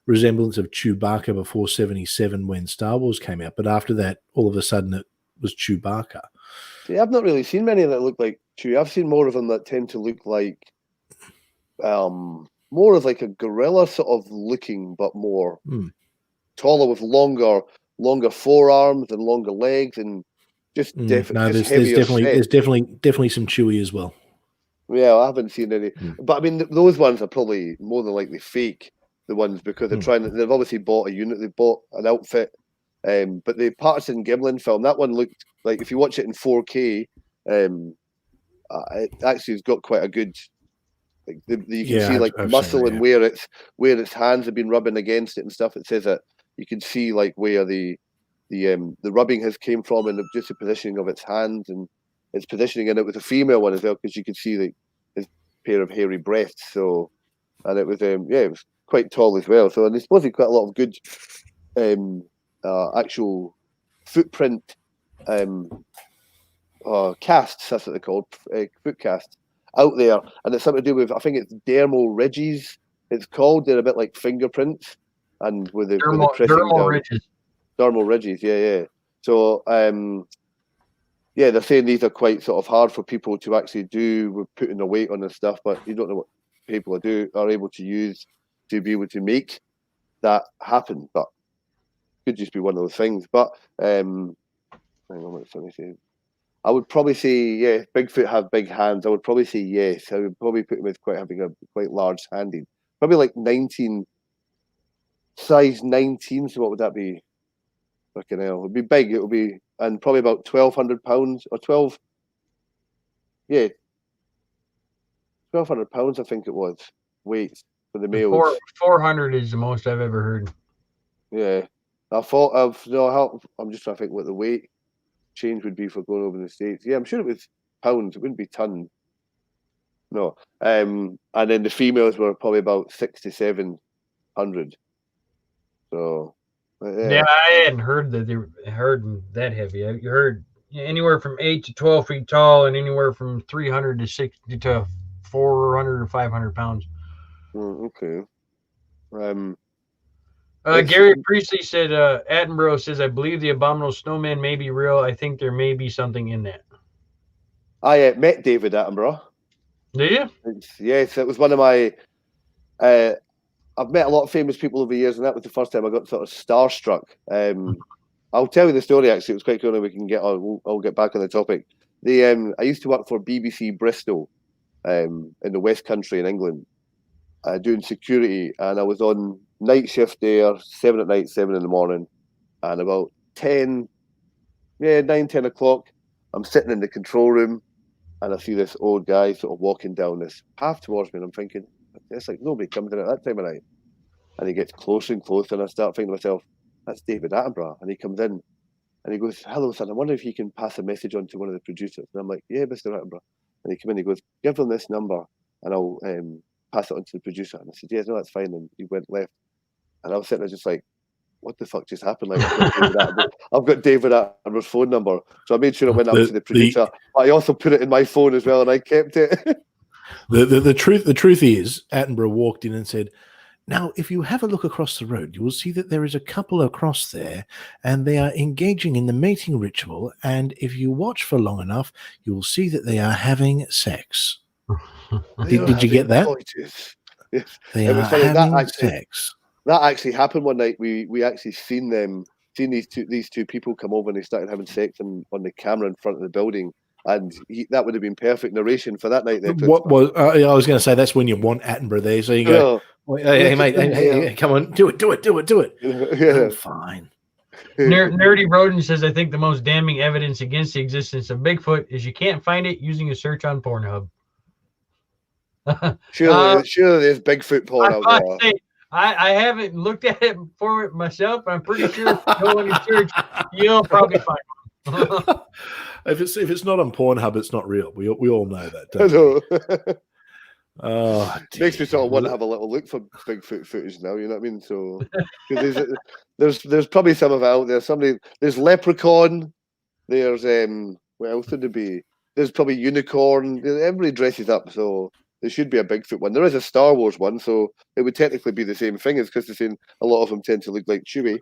resemblance of Chewbacca before 77 when Star Wars came out. But after that, all of a sudden, it was Chewbacca. See, I've not really seen many that look like Chewie. I've seen more of them that tend to look like more of like a gorilla sort of looking, but more taller with longer forearms and longer legs, and just No, just there's heavier definitely some Chewie as well. Yeah, I haven't seen any, but I mean those ones are probably more than likely fake. The ones because they've obviously bought a unit, they bought an outfit. But the Patterson Gimlin film, that one looked like, if you watch it in 4K, it actually has got quite a good. Like you can see like I've muscle seen and that, where its hands have been rubbing against it and stuff. It says that you can see like where the rubbing has came from, and just the positioning of its hands and its positioning. And it was a female one as well, because you could see his pair of hairy breasts. So, and it was it was quite tall as well. So, and there's supposedly quite a lot of good actual footprint casts. That's what they're called, foot casts out there, and it's something to do with, I think it's dermal ridges. It's called. They're a bit like fingerprints, and with the dermal ridges. Dermal ridges, yeah. So, they're saying these are quite sort of hard for people to actually do with putting the weight on and stuff, but you don't know what people are able to use to be able to make that happen. But it could just be one of those things. But hang on, what's something to say? I would probably say, yeah, Bigfoot have big hands. I would probably say yes. I would probably put him as having a quite large handed. Probably like 19, size 19. So what would that be? Fucking hell. It would be big. It would be, and probably about 1,200 pounds or 12. Yeah. 1,200 pounds, I think it was. Weight for the males. 400 is the most I've ever heard. Yeah. I'm just trying to think what the weight change would be for going over the States. Yeah, I'm sure it was pounds. It wouldn't be ton. No. And then the females were probably about 6,700. So, yeah, I hadn't heard that they were that heavy. You heard anywhere from 8 to 12 feet tall, and anywhere from 300 to 60 to 400 or 500 pounds. Okay. Gary Priestley said, Attenborough says, I believe the abominable snowman may be real. I think there may be something in that. I met David Attenborough. Did you? Yes, it was one of my. I've met a lot of famous people over the years, and that was the first time I got sort of starstruck. I'll tell you the story. Actually, it was quite cool. And we can get on. I'll get back on the topic. I used to work for BBC Bristol, in the West Country in England, doing security, and I was on night shift there, 7 at night, 7 in the morning, and about 9, 10 o'clock, I'm sitting in the control room, and I see this old guy sort of walking down this path towards me, and I'm thinking, it's like nobody comes in at that time of night. And he gets closer and closer, and I start thinking to myself, that's David Attenborough. And he comes in, and he goes, hello, son, I wonder if you can pass a message on to one of the producers. And I'm like, yeah, Mr. Attenborough. And he came in, he goes, give them this number, and I'll pass it on to the producer. And I said, yes, no, that's fine. And he went left. And I was sitting there just like, what the fuck just happened? Like, I've got David Attenborough's phone number. So I made sure I went up to the producer. But I also put it in my phone as well, and I kept it. The truth is, Attenborough walked in and said, now, if you have a look across the road, you will see that there is a couple across there, and they are engaging in the mating ritual. And if you watch for long enough, you will see that they are having sex. Did you get that? Yes. They are having sex. That actually happened one night. We actually seen these two people come over, and they started having sex on the camera in front of the building. And that would have been perfect narration for that night. What was I was going to say? That's when you want Attenborough there. So you go, hey mate, hey, come on, do it. Yeah. I'm fine. Nerdy Rodin says, I think the most damning evidence against the existence of Bigfoot is you can't find it using a search on Pornhub. Sure, there's Bigfoot porn out there. I haven't looked at it for myself, but I'm pretty sure if you go on your search, you'll probably find one. If it's not on Pornhub, it's not real. We all know that. I Don't we? know. Oh, Makes me sort of want to dear. have a little look for Bigfoot footage now. You know what I mean? So 'cause there's probably some of it out there. There's leprechaun. There's what else would there be? There's probably unicorn. Everybody dresses up, so there should be a Bigfoot one. There is a Star Wars one, so it would technically be the same thing. As because they're saying a lot of them tend to look like Chewie.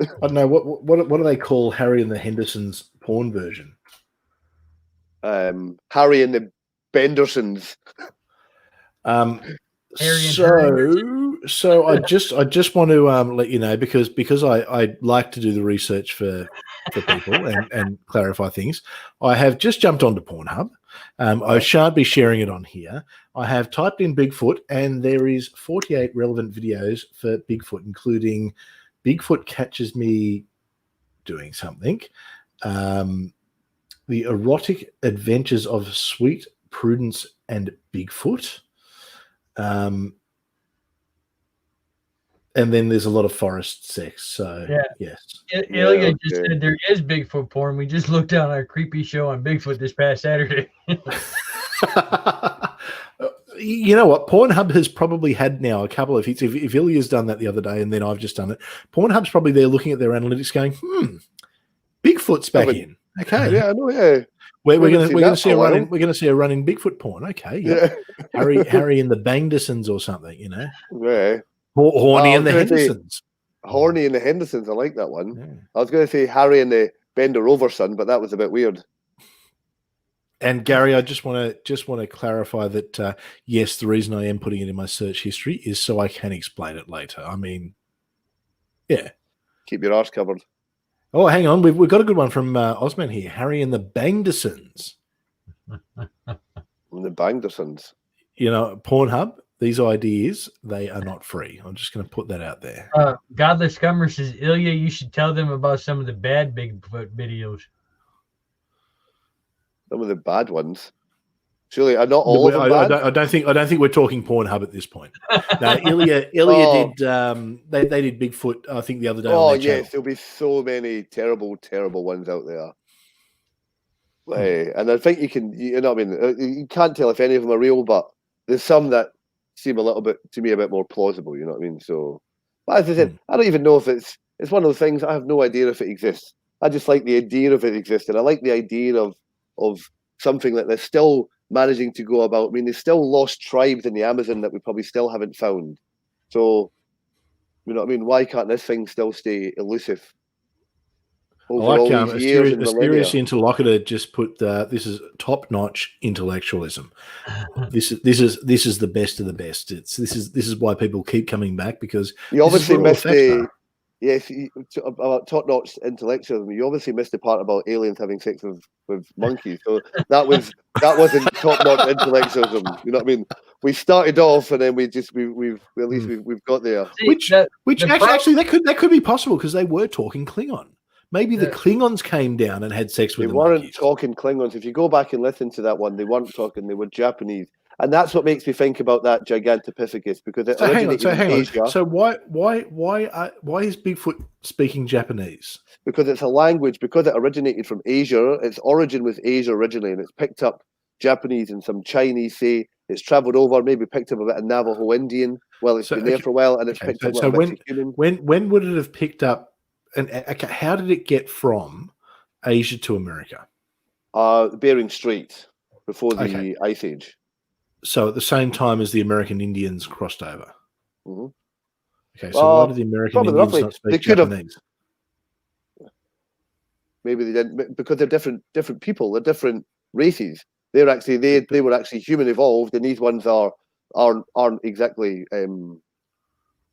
I don't know what do they call Harry and the Hendersons porn version? Harry and the Bendersons. Um, Harry and so I just want to let you know because I like to do the research for people and clarify things. I have just jumped onto Pornhub. I shan't be sharing it on here. I have typed in Bigfoot, and there is 48 relevant videos for Bigfoot, including Bigfoot catches me doing something, the erotic adventures of Sweet Prudence and Bigfoot. And then there's a lot of forest sex. So Yeah. yes. Ilya just said there is Bigfoot porn. We just looked on our creepy show on Bigfoot this past Saturday. You know what? Pornhub has probably had now a couple of hits. If Ilya's done that the other day and then I've just done it, Pornhub's probably there looking at their analytics going, Bigfoot's back in. Okay. Yeah, I know, yeah. We're going to see a run in. We're going to see a run in Bigfoot porn. Okay, yeah. Harry and the Bangdersons or something, you know. Yeah. Horny and the Hendersons. Horny and the Hendersons. I like that one. Yeah. I was going to say Harry and the Bender Overson, but that was a bit weird. And Gary, I just want to clarify that yes, the reason I am putting it in my search history is so I can explain it later. I mean, yeah. Keep your arse covered. Oh, hang on. We've got a good one from Osman here. Harry and the Bangdersons. And the Bangdersons. You know, Pornhub, these ideas, they are not free. I'm just going to put that out there. Godless Scummer says, Ilya, you should tell them about some of the bad Bigfoot videos. Some of the bad ones. Surely, are not all of them bad? I don't think we're talking Pornhub at this point. No, Ilya did. They did Bigfoot. I think the other day. Oh on their yes, channel. there'll be so many terrible ones out there. And I think you know what I mean. You can't tell if any of them are real, but there's some that seem a little bit to me a bit more plausible. You know what I mean? So, but as I said, I don't even know if it's one of those things. I have no idea if it exists. I just like the idea of it existing. I like the idea of something that they're still managing to go about. I mean, there's still lost tribes in the Amazon that we probably still haven't found. So, you know what I mean? Why can't this thing still stay elusive? Over all these years and Asterius Interlocutor just put this is top-notch intellectualism. This is the best of the best. This is why people keep coming back, because you obviously missed about top-notch intellectualism. You obviously missed the part about aliens having sex with monkeys. So that wasn't top-notch intellectualism. You know what I mean? We started off and then we've got there. Actually that could be possible because they were talking Klingon. Maybe the Klingons came down and had sex with them. They weren't talking Klingons. If you go back and listen to that one, they weren't talking. They were Japanese, and that's what makes me think about that Gigantopithecus, because it originated in Asia. So why is Bigfoot speaking Japanese? Because it's a language. Because it originated from Asia. Its origin was Asia originally, and it's picked up Japanese and some Chinese. Say it's travelled over, maybe picked up a bit of Navajo Indian. Well, it's been there for a while, and it's picked up a bit of human. When would it have picked up? And how did it get from Asia to America? Bering Strait, before the Ice Age. So at the same time as the American Indians crossed over. Mm-hmm. Okay, so why did the American Indians not speak Japanese? Maybe they didn't, because they're different people. They're different races. They were actually human evolved, and these ones aren't exactly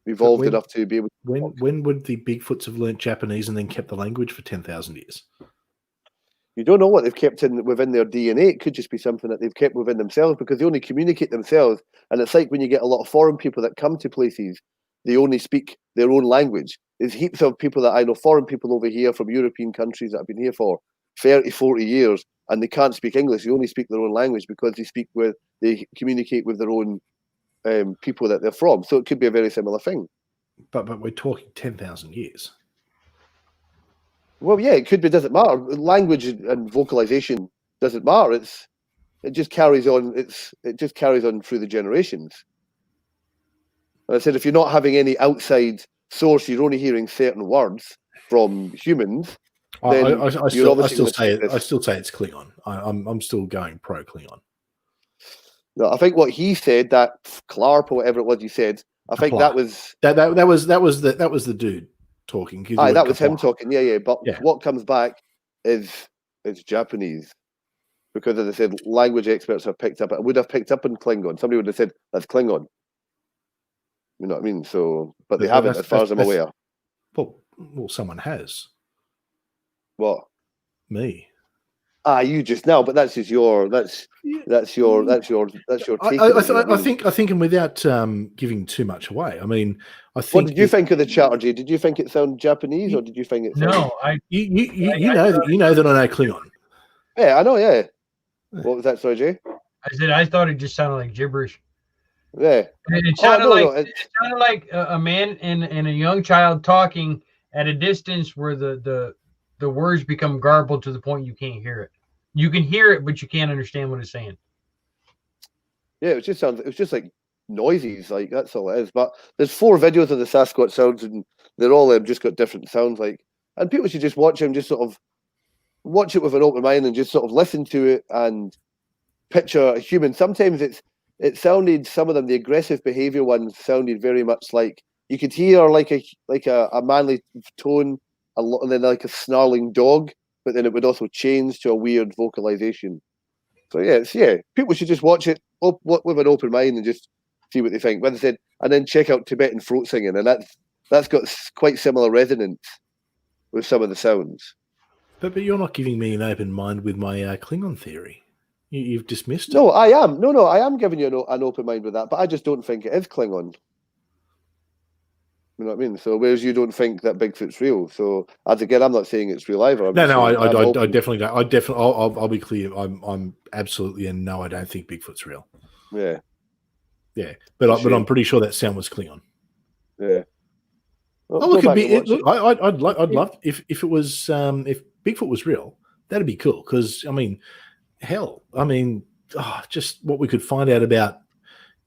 evolved enough to be able to when would the Bigfoots have learnt Japanese and then kept the language for 10,000 years? You don't know what they've kept within their DNA. It could just be something that they've kept within themselves, because they only communicate themselves. And it's like when you get a lot of foreign people that come to places, they only speak their own language. There's heaps of people that I know, foreign people over here from European countries that have been here for 30, 40 years, and they can't speak English. They only speak their own language because they communicate with their own people that they're from. So it could be a very similar thing. But we're talking 10,000 years. Well, yeah, it could be. Doesn't matter. Language and vocalization doesn't matter. It just carries on. It just carries on through the generations. And I said, if you're not having any outside source, you're only hearing certain words from humans. Then I you're still obviously say gonna it. I still say it's Klingon. I'm still going pro Klingon. No, I think what he said, that Clarp or whatever it was he said, I think Clark. that was that was the dude talking. aye, that was him talking. Yeah. But Yeah. what comes back is Japanese. Because as I said, language experts have picked up. It would have picked up in Klingon. Somebody would have said that's Klingon. You know what I mean? So, but they But haven't, as far as I'm aware. Well, someone has. What? Me. You just now, but that's just your that's your take. I think, and without giving too much away, I mean, I think. What did you think of the Chatterjee? Did you think it sounded Japanese, or did you think it? No, you know that I know Klingon. Yeah, I know. Yeah. What was that, sorry, Jay? I said I thought it just sounded like gibberish. Yeah. And it sounded it sounded like a man and a young child talking at a distance where the words become garbled to the point you can't hear it. You can hear it, but you can't understand what it's saying. Yeah, it was just like noises, like that's all it is. But there's 4 videos of the Sasquatch sounds, and they're all just got different sounds. Like, and people should just watch them, just sort of watch it with an open mind and just sort of listen to it and picture a human. Sometimes it sounded, some of them, the aggressive behavior ones sounded very much like you could hear like a manly tone, and then like a snarling dog, but then it would also change to a weird vocalization. So people should just watch it with an open mind and just see what they think. But I said, and then check out Tibetan throat singing, and that's got quite similar resonance with some of the sounds. But you're not giving me an open mind with my Klingon theory. You've dismissed it. No, I am. No, I am giving you an open mind with that, but I just don't think it is Klingon. You know what I mean? So whereas you don't think that Bigfoot's real. So as again, I'm not saying it's real either. I definitely don't. I'll be clear. I'm absolutely, and no, I don't think Bigfoot's real. Yeah. But I'm pretty sure that sound was Klingon. Yeah. Well, look, I'd love if it was if Bigfoot was real, that'd be cool. Because I mean, hell, just what we could find out about.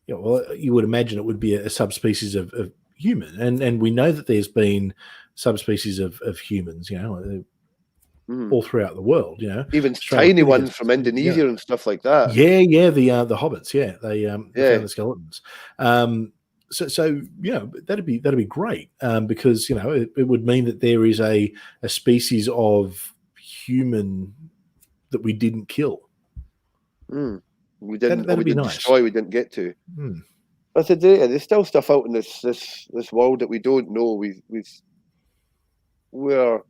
You would imagine it would be a subspecies of human, and we know that there's been subspecies of humans, all throughout the world, even tiny ones from Indonesia and stuff like that. The hobbits, they found the skeletons. So that'd be great, because it would mean that there is a species of human that we didn't kill. We didn't. That'd be nice. Destroy. We didn't get to. I said, there's still stuff out in this world that we don't know. We're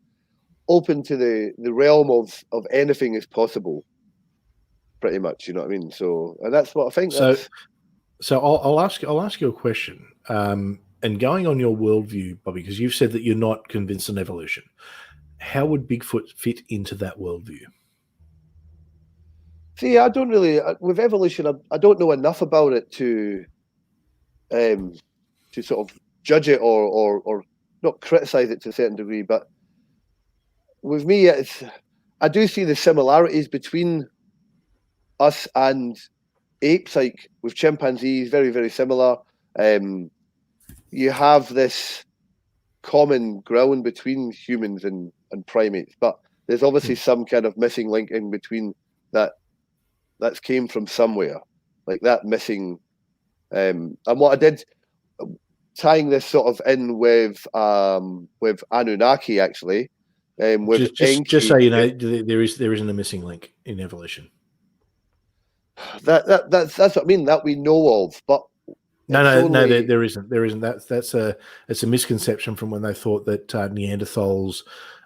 open to the realm of anything is possible. Pretty much, you know what I mean. So, and that's what I think. So I'll ask you a question. And going on your worldview, Bobby, because you've said that you're not convinced in evolution. How would Bigfoot fit into that worldview? See, I don't really with evolution. I don't know enough about it to sort of judge it or not criticize it to a certain degree. But with me, I do see the similarities between us and apes, like with chimpanzees, very, very similar. You have this common ground between humans and primates, but there's obviously some kind of missing link in between that's came from somewhere, like that missing. And what I did, tying this sort of in with Anunnaki, actually, with just so you know, there isn't a missing link in evolution. That's what I mean, that we know of, but no, there isn't. That's a misconception from when they thought that Neanderthals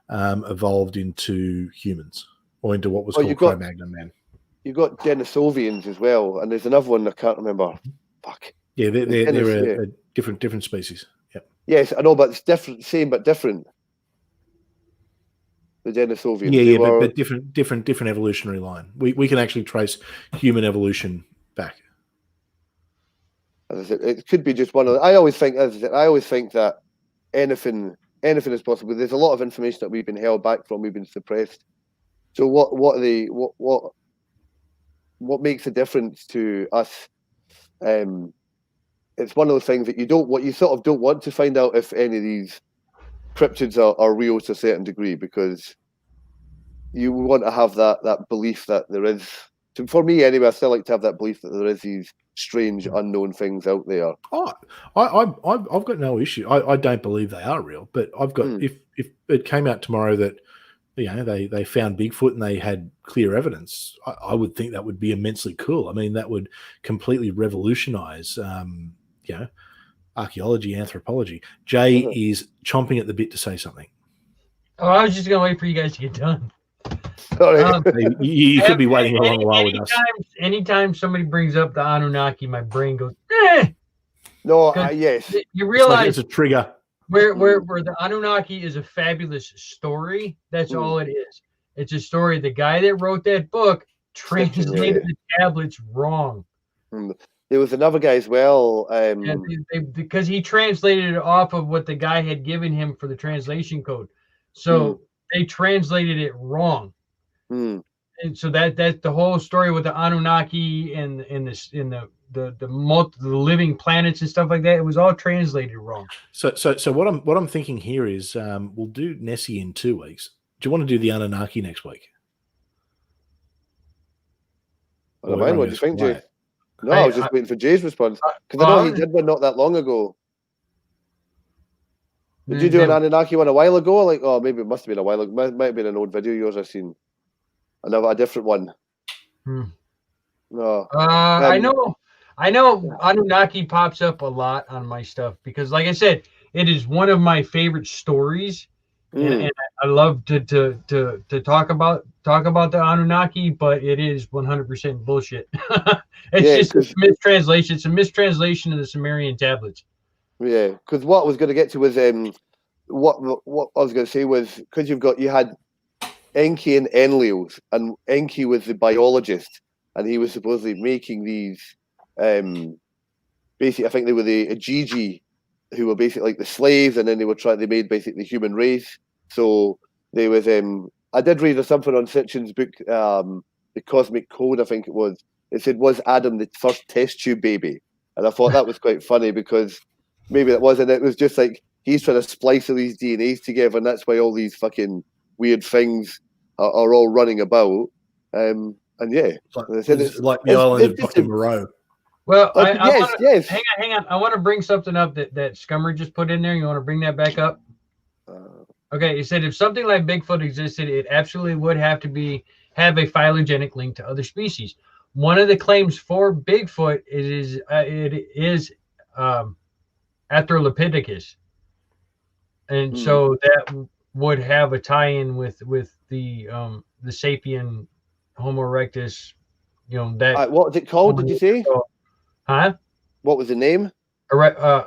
evolved into humans or into what was called Cro-Magnon man. You've got Denisovians as well, and there's another one I can't remember. Fuck. Yeah, they're a different species. Yep. Yes, I know, but it's different, same but different. The Denisovians. But different evolutionary line. We can actually trace human evolution back. As I said, it could be just one of. I always think that anything anything is possible. There's a lot of information that we've been held back from, we've been suppressed. So what makes a difference to us? It's one of those things that you sort of don't want to find out if any of these cryptids are real to a certain degree, because you want to have that belief that there is. For me, anyway, I still like to have that belief that there is these strange, unknown things out there. Oh, I've got no issue. I don't believe they are real, but I've got if it came out tomorrow that they found Bigfoot and they had clear evidence, I would think that would be immensely cool. I mean, that would completely revolutionize, archaeology, anthropology. Jay is chomping at the bit to say something. Oh, I was just gonna wait for you guys to get done. Sorry. You could be waiting a long while with us. Anytime somebody brings up the Anunnaki, my brain goes, eh. No, yes. You realize it's a trigger. Where the Anunnaki is a fabulous story. That's all it is. It's a story. The guy that wrote that book translated the tablets wrong. There was another guy as well. Because he translated it off of what the guy had given him for the translation code. So they translated it wrong. And so that's the whole story with the Anunnaki and the living planets and stuff like that. It was all translated wrong. So what I'm thinking here is we'll do Nessie in 2 weeks. Do you want to do the Anunnaki next week? I don't mind. What do you think, Jay? No, I was just waiting for Jay's response, because I know he did one not that long ago. Did you do an Anunnaki one a while ago? Like, oh, maybe it must have been a while ago. Might have been an old video of yours I've seen. A different one. No. I know Anunnaki pops up a lot on my stuff because, like I said, it is one of my favorite stories, and I love to talk about the Anunnaki, but it is 100% bullshit. It's just a mistranslation. It's a mistranslation of the Sumerian tablets. Yeah, because what I was going to get to was what I was going to say was, because you had Enki and Enlil, and Enki was the biologist, and he was supposedly making these basically, I think they were the Ajiji, who were basically like the slaves, and then they made basically the human race. So there was I did read something on Sitchin's book, The Cosmic Code, I think it was. It said, was Adam the first test tube baby? And I thought that was quite funny, because maybe that wasn't. It was just like he's trying to splice all these DNAs together, and that's why all these fucking weird things are all running about. And yeah, it's like the island of Dr. Moreau. Well, yes. Hang on. I want to bring something up that Scummer just put in there. You want to bring that back up? Okay, he said if something like Bigfoot existed, it absolutely would have to have a phylogenetic link to other species. One of the claims for Bigfoot is Australopithecus, and so that would have a tie-in with the sapien Homo erectus. That. What was it called? Did you say? Huh? What was the name? I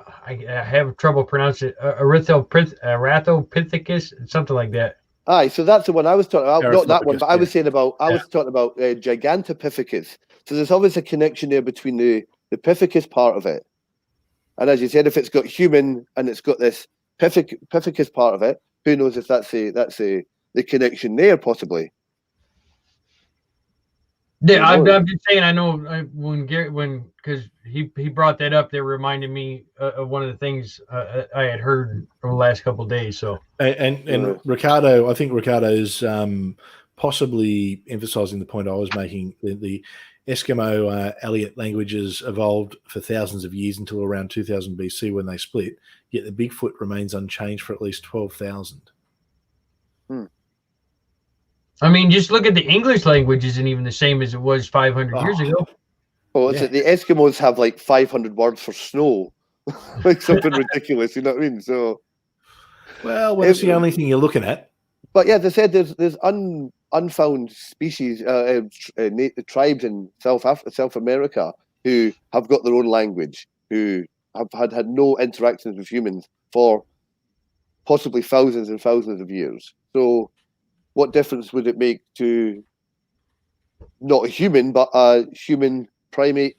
have trouble pronouncing it. Australopithecus, something like that. Aye, so that's the one I was talking about. Not that one, but I was saying about. I was talking about Gigantopithecus. So there's always a connection there between the Pithecus part of it, and as you said, if it's got human and it's got this Pithecus part of it, who knows if that's the connection there possibly. Yeah, I'm just saying. I know because he brought that up, that reminded me of one of the things I had heard over the last couple of days. So and Ricardo, I think Ricardo's possibly emphasizing the point I was making. The Eskimo Aleut languages evolved for thousands of years until around 2000 BC when they split. Yet the Bigfoot remains unchanged for at least 12,000. I mean, just look at the English language isn't even the same as it was 500 years ago. Oh, the Eskimos have like 500 words for snow, like something ridiculous. You know what I mean? So, well, that's the only thing you're looking at. But yeah, they said there's unfound species, tribes in South America who have got their own language, who have had no interactions with humans for possibly thousands and thousands of years. So what difference would it make to not a human, but a human primate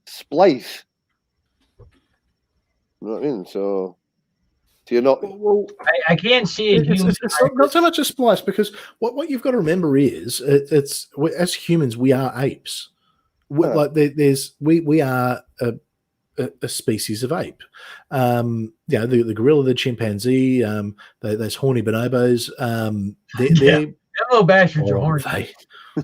splice? You know what I mean? So So you're not. Well, I can't see a human. it's not so much a splice, because what you've got to remember is as humans we are apes. Like we are a species of ape. The gorilla, the chimpanzee, those horny bonobos. They're Little bastards are horny.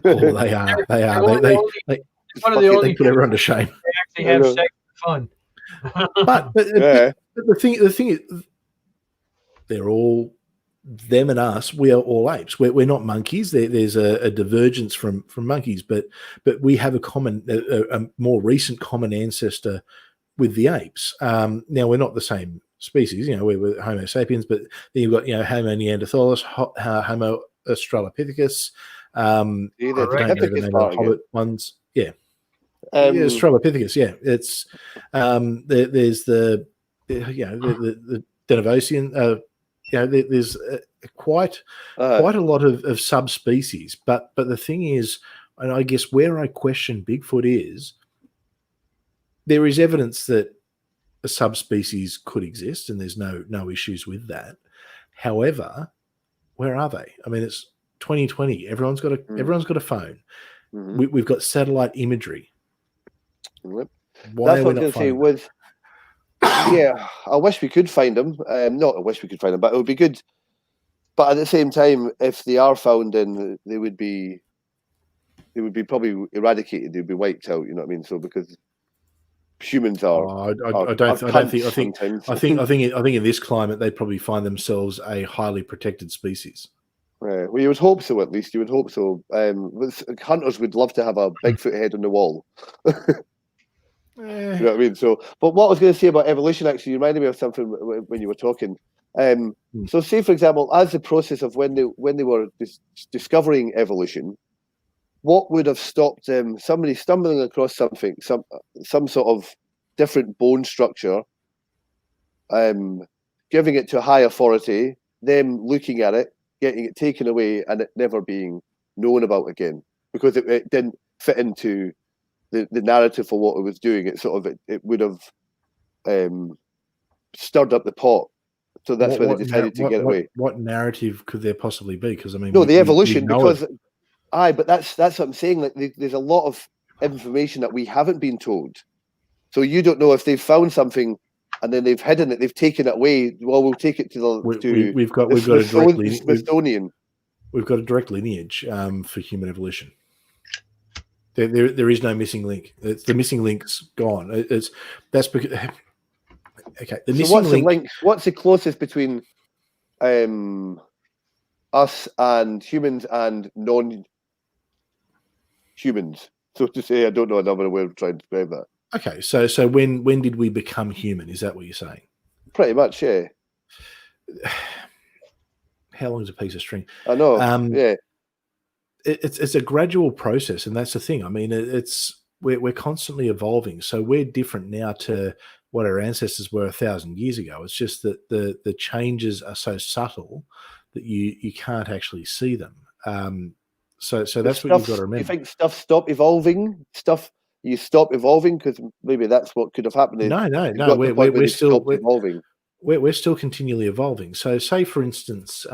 they are. It's one of the only they put everyone to shame. they actually have sex for fun. But the thing is, they're all them and us. We are all apes. We're not monkeys. There's a divergence from monkeys, but we have a more recent common ancestor with the apes. Now we're not the same species. We're Homo sapiens, but then you've got Homo neanderthalis, Homo australopithecus. the Hobbit ones. Yeah. Australopithecus, yeah. It's there's the Denisovans. There's quite a lot of subspecies. But the thing is, and I guess where I question Bigfoot is, there is evidence that a subspecies could exist, and there's no issues with that. However, where are they? I mean, it's 2020. Everyone's got a phone. Mm-hmm. We've got satellite imagery. Yep. Why That's are what we I not was going to say. finding them? I wish we could find them. Not I wish we could find them, but it would be good. But at the same time, if they are found, then they would be probably eradicated. They'd be wiped out. You know what I mean? So because humans are. I think in this climate they'd probably find themselves a highly protected species. Well, you would hope so. At least you would hope so. Hunters would love to have a Bigfoot head on the wall. You know what I mean? So, but what I was going to say about evolution, actually, you reminded me of something when you were talking. So, say for example, as the process of when they were discovering evolution, what would have stopped them? Somebody stumbling across something, some sort of different bone structure, giving it to a high authority, them looking at it, getting it taken away, and it never being known about again because it didn't fit into the narrative for what it was doing. It would have stirred up the pot. So that's why they decided to get away. What narrative could there possibly be? Because I mean, the evolution. But that's what I'm saying. Like there's a lot of information that we haven't been told. So you don't know if they've found something and then they've hidden it, they've taken it away. Well, we'll take it to the we've got a direct Smithsonian. We've got a direct lineage for human evolution. There is no missing link. The missing link's gone. That's because okay. The missing link. What's the closest between us and humans and non-humans? So to say, I don't know another way of trying to describe that. Okay, so when did we become human? Is that what you're saying? Pretty much, yeah. How long is a piece of string? I know. Yeah. It's a gradual process, and that's the thing. I mean, we're constantly evolving. So we're different now to what our ancestors were 1,000 years ago. It's just that the changes are so subtle that you can't actually see them. So that's what you've got to remember. You think stuff stop evolving? You stop evolving because maybe that's what could have happened. No. We're still evolving. We're still continually evolving. So say for instance,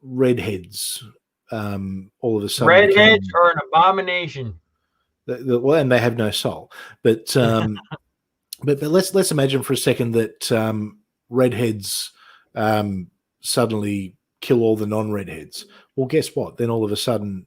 redheads. All of a sudden, redheads are an abomination. Well, and they have no soul. But but let's imagine for a second that redheads suddenly kill all the non-redheads. Well, guess what? Then all of a sudden,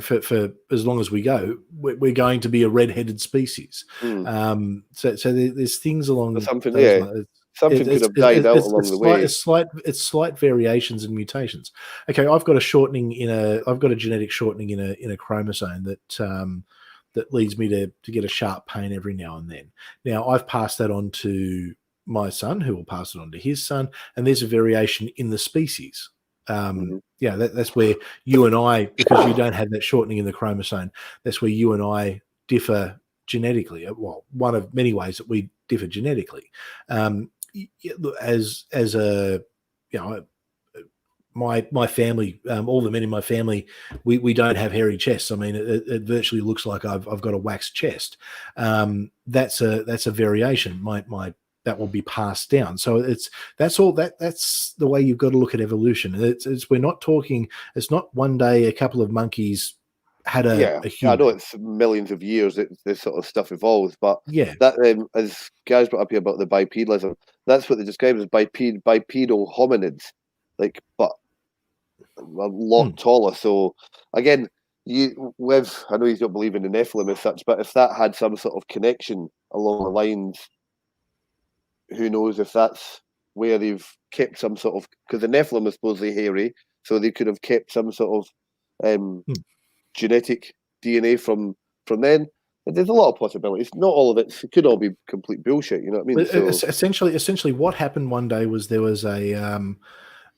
for as long as we go, we're going to be a red-headed species. So there's things along something. Something could have died out along the way. It's slight variations and mutations. Okay, I've got a genetic shortening in a chromosome that leads me to get a sharp pain every now and then. Now I've passed that on to my son, who will pass it on to his son, and there's a variation in the species. That's where you and I, because you don't have that shortening in the chromosome, that's where you and I differ genetically. Well, one of many ways that we differ genetically. As a my family, all the men in my family, we don't have hairy chests. I mean, it virtually looks like I've got a waxed chest. That's a variation. That will be passed down. So that's the way you've got to look at evolution. We're not talking. It's not one day a couple of monkeys had a human. I know it's millions of years that this sort of stuff evolves, but Yeah, that as guys brought up here about the bipedalism, that's what they describe as bipedal hominids, like, but a lot taller. So again, I know you don't believe in the Nephilim as such, but if that had some sort of connection along the lines, who knows if that's where they've kept some sort of, because the Nephilim is supposedly hairy, so they could have kept some sort of genetic DNA from then. And there's a lot of possibilities. Not all of it could all be complete bullshit. You know what I mean? So, essentially, what happened one day was there was a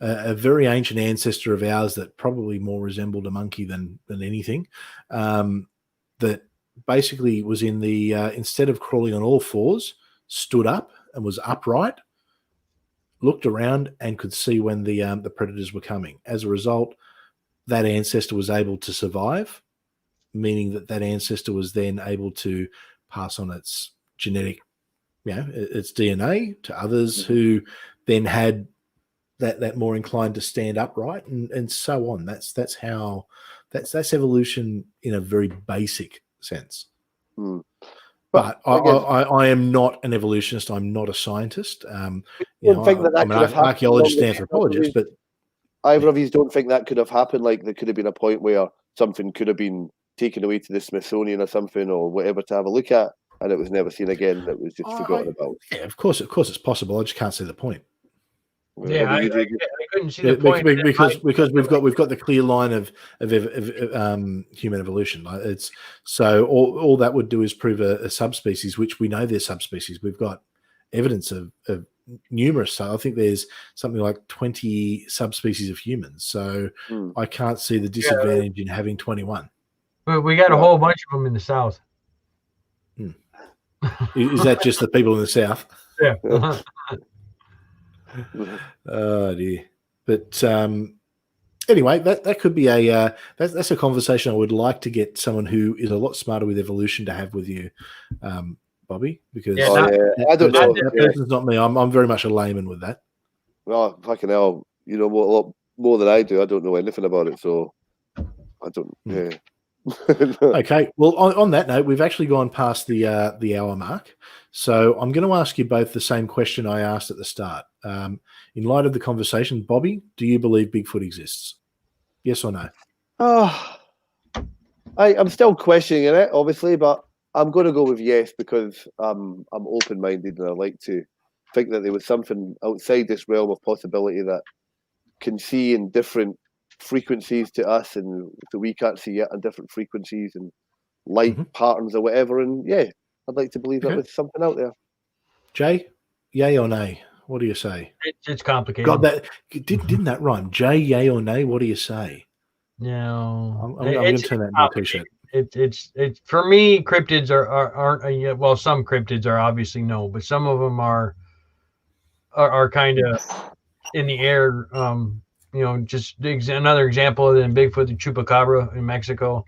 very ancient ancestor of ours that probably more resembled a monkey than anything. That basically was in the instead of crawling on all fours, stood up and was upright, looked around and could see when the predators were coming. As a result, that ancestor was able to survive, meaning that ancestor was then able to pass on its genetic, its DNA to others who then had that more inclined to stand upright and so on. That's evolution in a very basic sense. But I am not an evolutionist. I'm not a scientist. I'm an archaeologist and anthropologist, but either of you don't think that could have happened? Like there could have been a point where something could have been taken away to the Smithsonian or something or whatever to have a look at, and it was never seen again. It was just forgotten about. Yeah, of course it's possible. I just can't see the point. Yeah, I couldn't see the point because we've got the clear line of human evolution. It's so all that would do is prove a subspecies, which we know they're subspecies. We've got evidence of numerous. So I think there's something like 20 subspecies of humans. So I can't see the disadvantage in having 21. Well, we got a whole bunch of them in the South. Is that just the people in the South? Yeah. Oh dear. But anyway, that could be that's a conversation I would like to get someone who is a lot smarter with evolution to have with you, Bobby, because I don't know. That person's not me. I'm very much a layman with that. Well, fucking hell, you know a lot more than I do. I don't know anything about it, so I don't. Yeah. Okay. Well, on that note, we've actually gone past the hour mark, so I'm going to ask you both the same question I asked at the start. In light of the conversation, Bobby, do you believe Bigfoot exists? Yes or no? I'm still questioning it, obviously, but I'm going to go with yes because I'm open-minded and I like to think that there was something outside this realm of possibility that can see in different frequencies to us, and so we can't see yet on different frequencies and light patterns or whatever. And yeah, I'd like to believe that there's something out there. Jay, yay or nay? What do you say? It's complicated. God, didn't that rhyme? Jay, yay or nay? What do you say? No, I'm going to turn that into a t-shirt. It's for me. Cryptids aren't well. Some cryptids are obviously no, but some of them are kind of in the air. Just another example than Bigfoot, the Chupacabra in Mexico.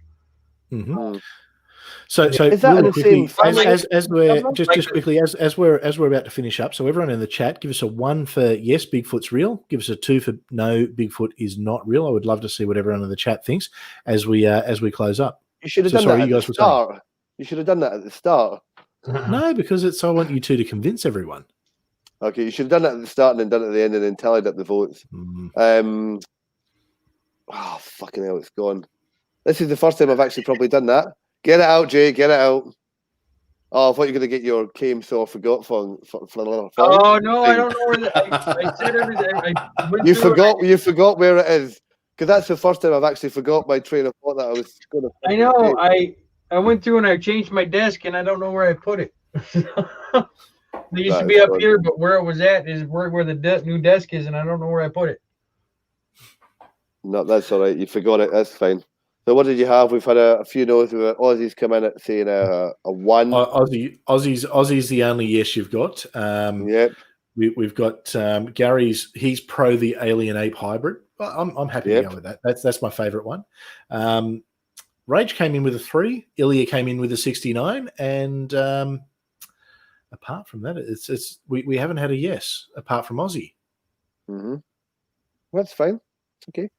So is that really quickly, as we're about to finish up, so everyone in the chat, give us a 1 for yes, Bigfoot's real. Give us a 2 for no, Bigfoot is not real. I would love to see what everyone in the chat thinks as we close up. You should have done that at the start. You should have done that at the start. No, because I want you two to convince everyone. Okay, you should have done that at the start and then done it at the end and then tallied up the votes. Fucking hell, it's gone. This is the first time I've actually probably done that. Get it out, Jay. Get it out. Oh, I thought you were going to get your came so I forgot for Oh no, I don't know where I said everything. You forgot where it is, because that's the first time I've actually forgot my train of thought that I was going to. I know. I went through and I changed my desk and I don't know where I put it. It used to be up here, but where it was at is where the new desk is, and I don't know where I put it. No, that's all right. You forgot it. That's fine. So what did you have? We've had a few no's. We've had Aussies come in at saying a 1. Aussie's the only yes you've got. Yep. We've got Gary's. He's pro the alien ape hybrid. Well, I'm happy Yep. to go with that. That's my favourite one. Rage came in with a 3. Ilya came in with a 69, and apart from that, we haven't had a yes apart from Aussie. Mm-hmm. That's fine. It's okay.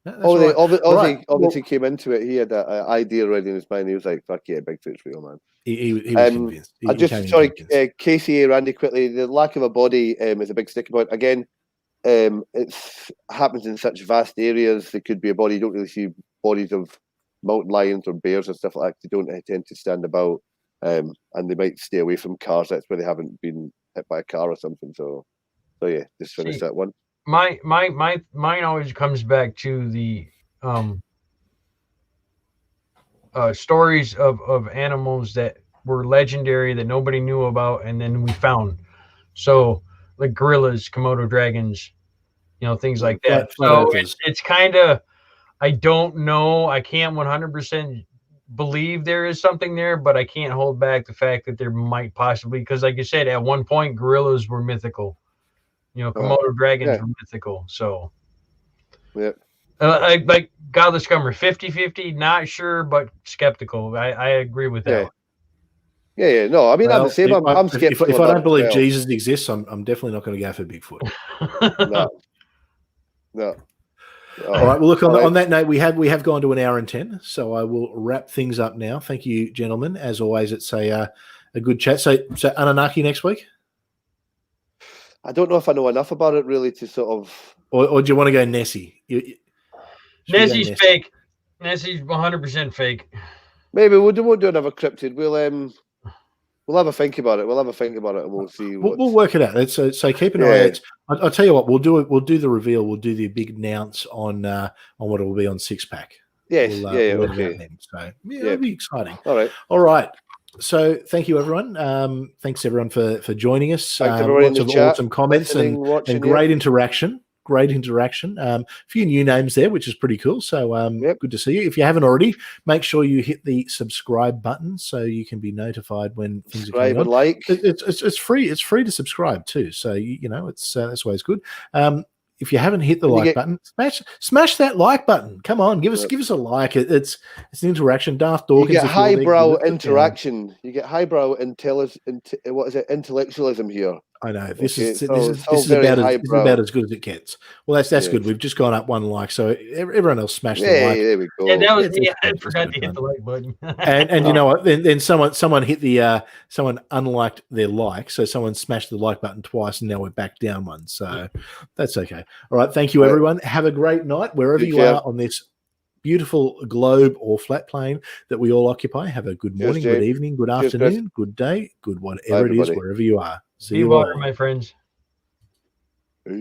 That's Ozzy, all right. Right. obviously came into it. He had that idea already in his mind. He was like, "Fuck yeah, Bigfoot's real, man." He was convinced. He came in convinced. Casey, Randy, quickly. The lack of a body is a big sticking point. Again, it happens in such vast areas. There could be a body. You don't really see bodies of mountain lions or bears and stuff like that. They don't tend to stand about, and they might stay away from cars. That's where they haven't been hit by a car or something. So yeah, just finish that one. Mine always comes back to the stories of animals that were legendary that nobody knew about, and then we found. So like gorillas, Komodo dragons, things like that. So it's kind of, I don't know. I can't 100% believe there is something there, but I can't hold back the fact that there might possibly, because like you said, at one point gorillas were mythical. Komodo dragons were mythical. So I like Godless Scummer 50-50, not sure, but skeptical. I agree with that. Yeah. No, I mean, I'm the same. I'm skeptical. If I don't believe Jesus exists, I'm definitely not going to go for Bigfoot. No. All right. Well, look, on that note, we have gone to 1 hour and 10, so I will wrap things up now. Thank you, gentlemen. As always, it's a good chat. So Anunnaki next week? I don't know if I know enough about it really to sort of. Or do you want to go Nessie? Nessie's fake. Nessie's 100% fake. Maybe we'll do another cryptid. We'll have a think about it. And we'll see. We'll work it out. So keep an eye out. I'll tell you what. We'll do the reveal. We'll do the big announce on what it will be on Six Pack. Yes. We'll Okay. So it'll be exciting. All right. So thank you, everyone. Thanks everyone for joining us. Lots of chat, awesome comments and great interaction. A few new names there, which is pretty cool. So good to see you. If you haven't already, make sure you hit the subscribe button so you can be notified when things are coming on. Like. It's free. It's free to subscribe too. So it's that's always good. If you haven't hit the button, smash that like button. Come on, give us a like. It's an interaction. Darth Dawkins. You get highbrow interaction. You get highbrow intellectualism here. I know this is about as good as it gets. Well, that's good. We've just gone up 1 like, so everyone else smashed the like. There we go. Yeah, that was me. I forgot to hit the like button. and you know what? Then someone hit someone unliked their like, so someone smashed the like button twice, and now we're back down 1. So that's okay. All right, thank you, everyone. Have a great night wherever you are on this beautiful globe or flat plane that we all occupy. Have a good morning, good evening, good afternoon, good day, good whatever it is, wherever you are. See you water, all. my friends.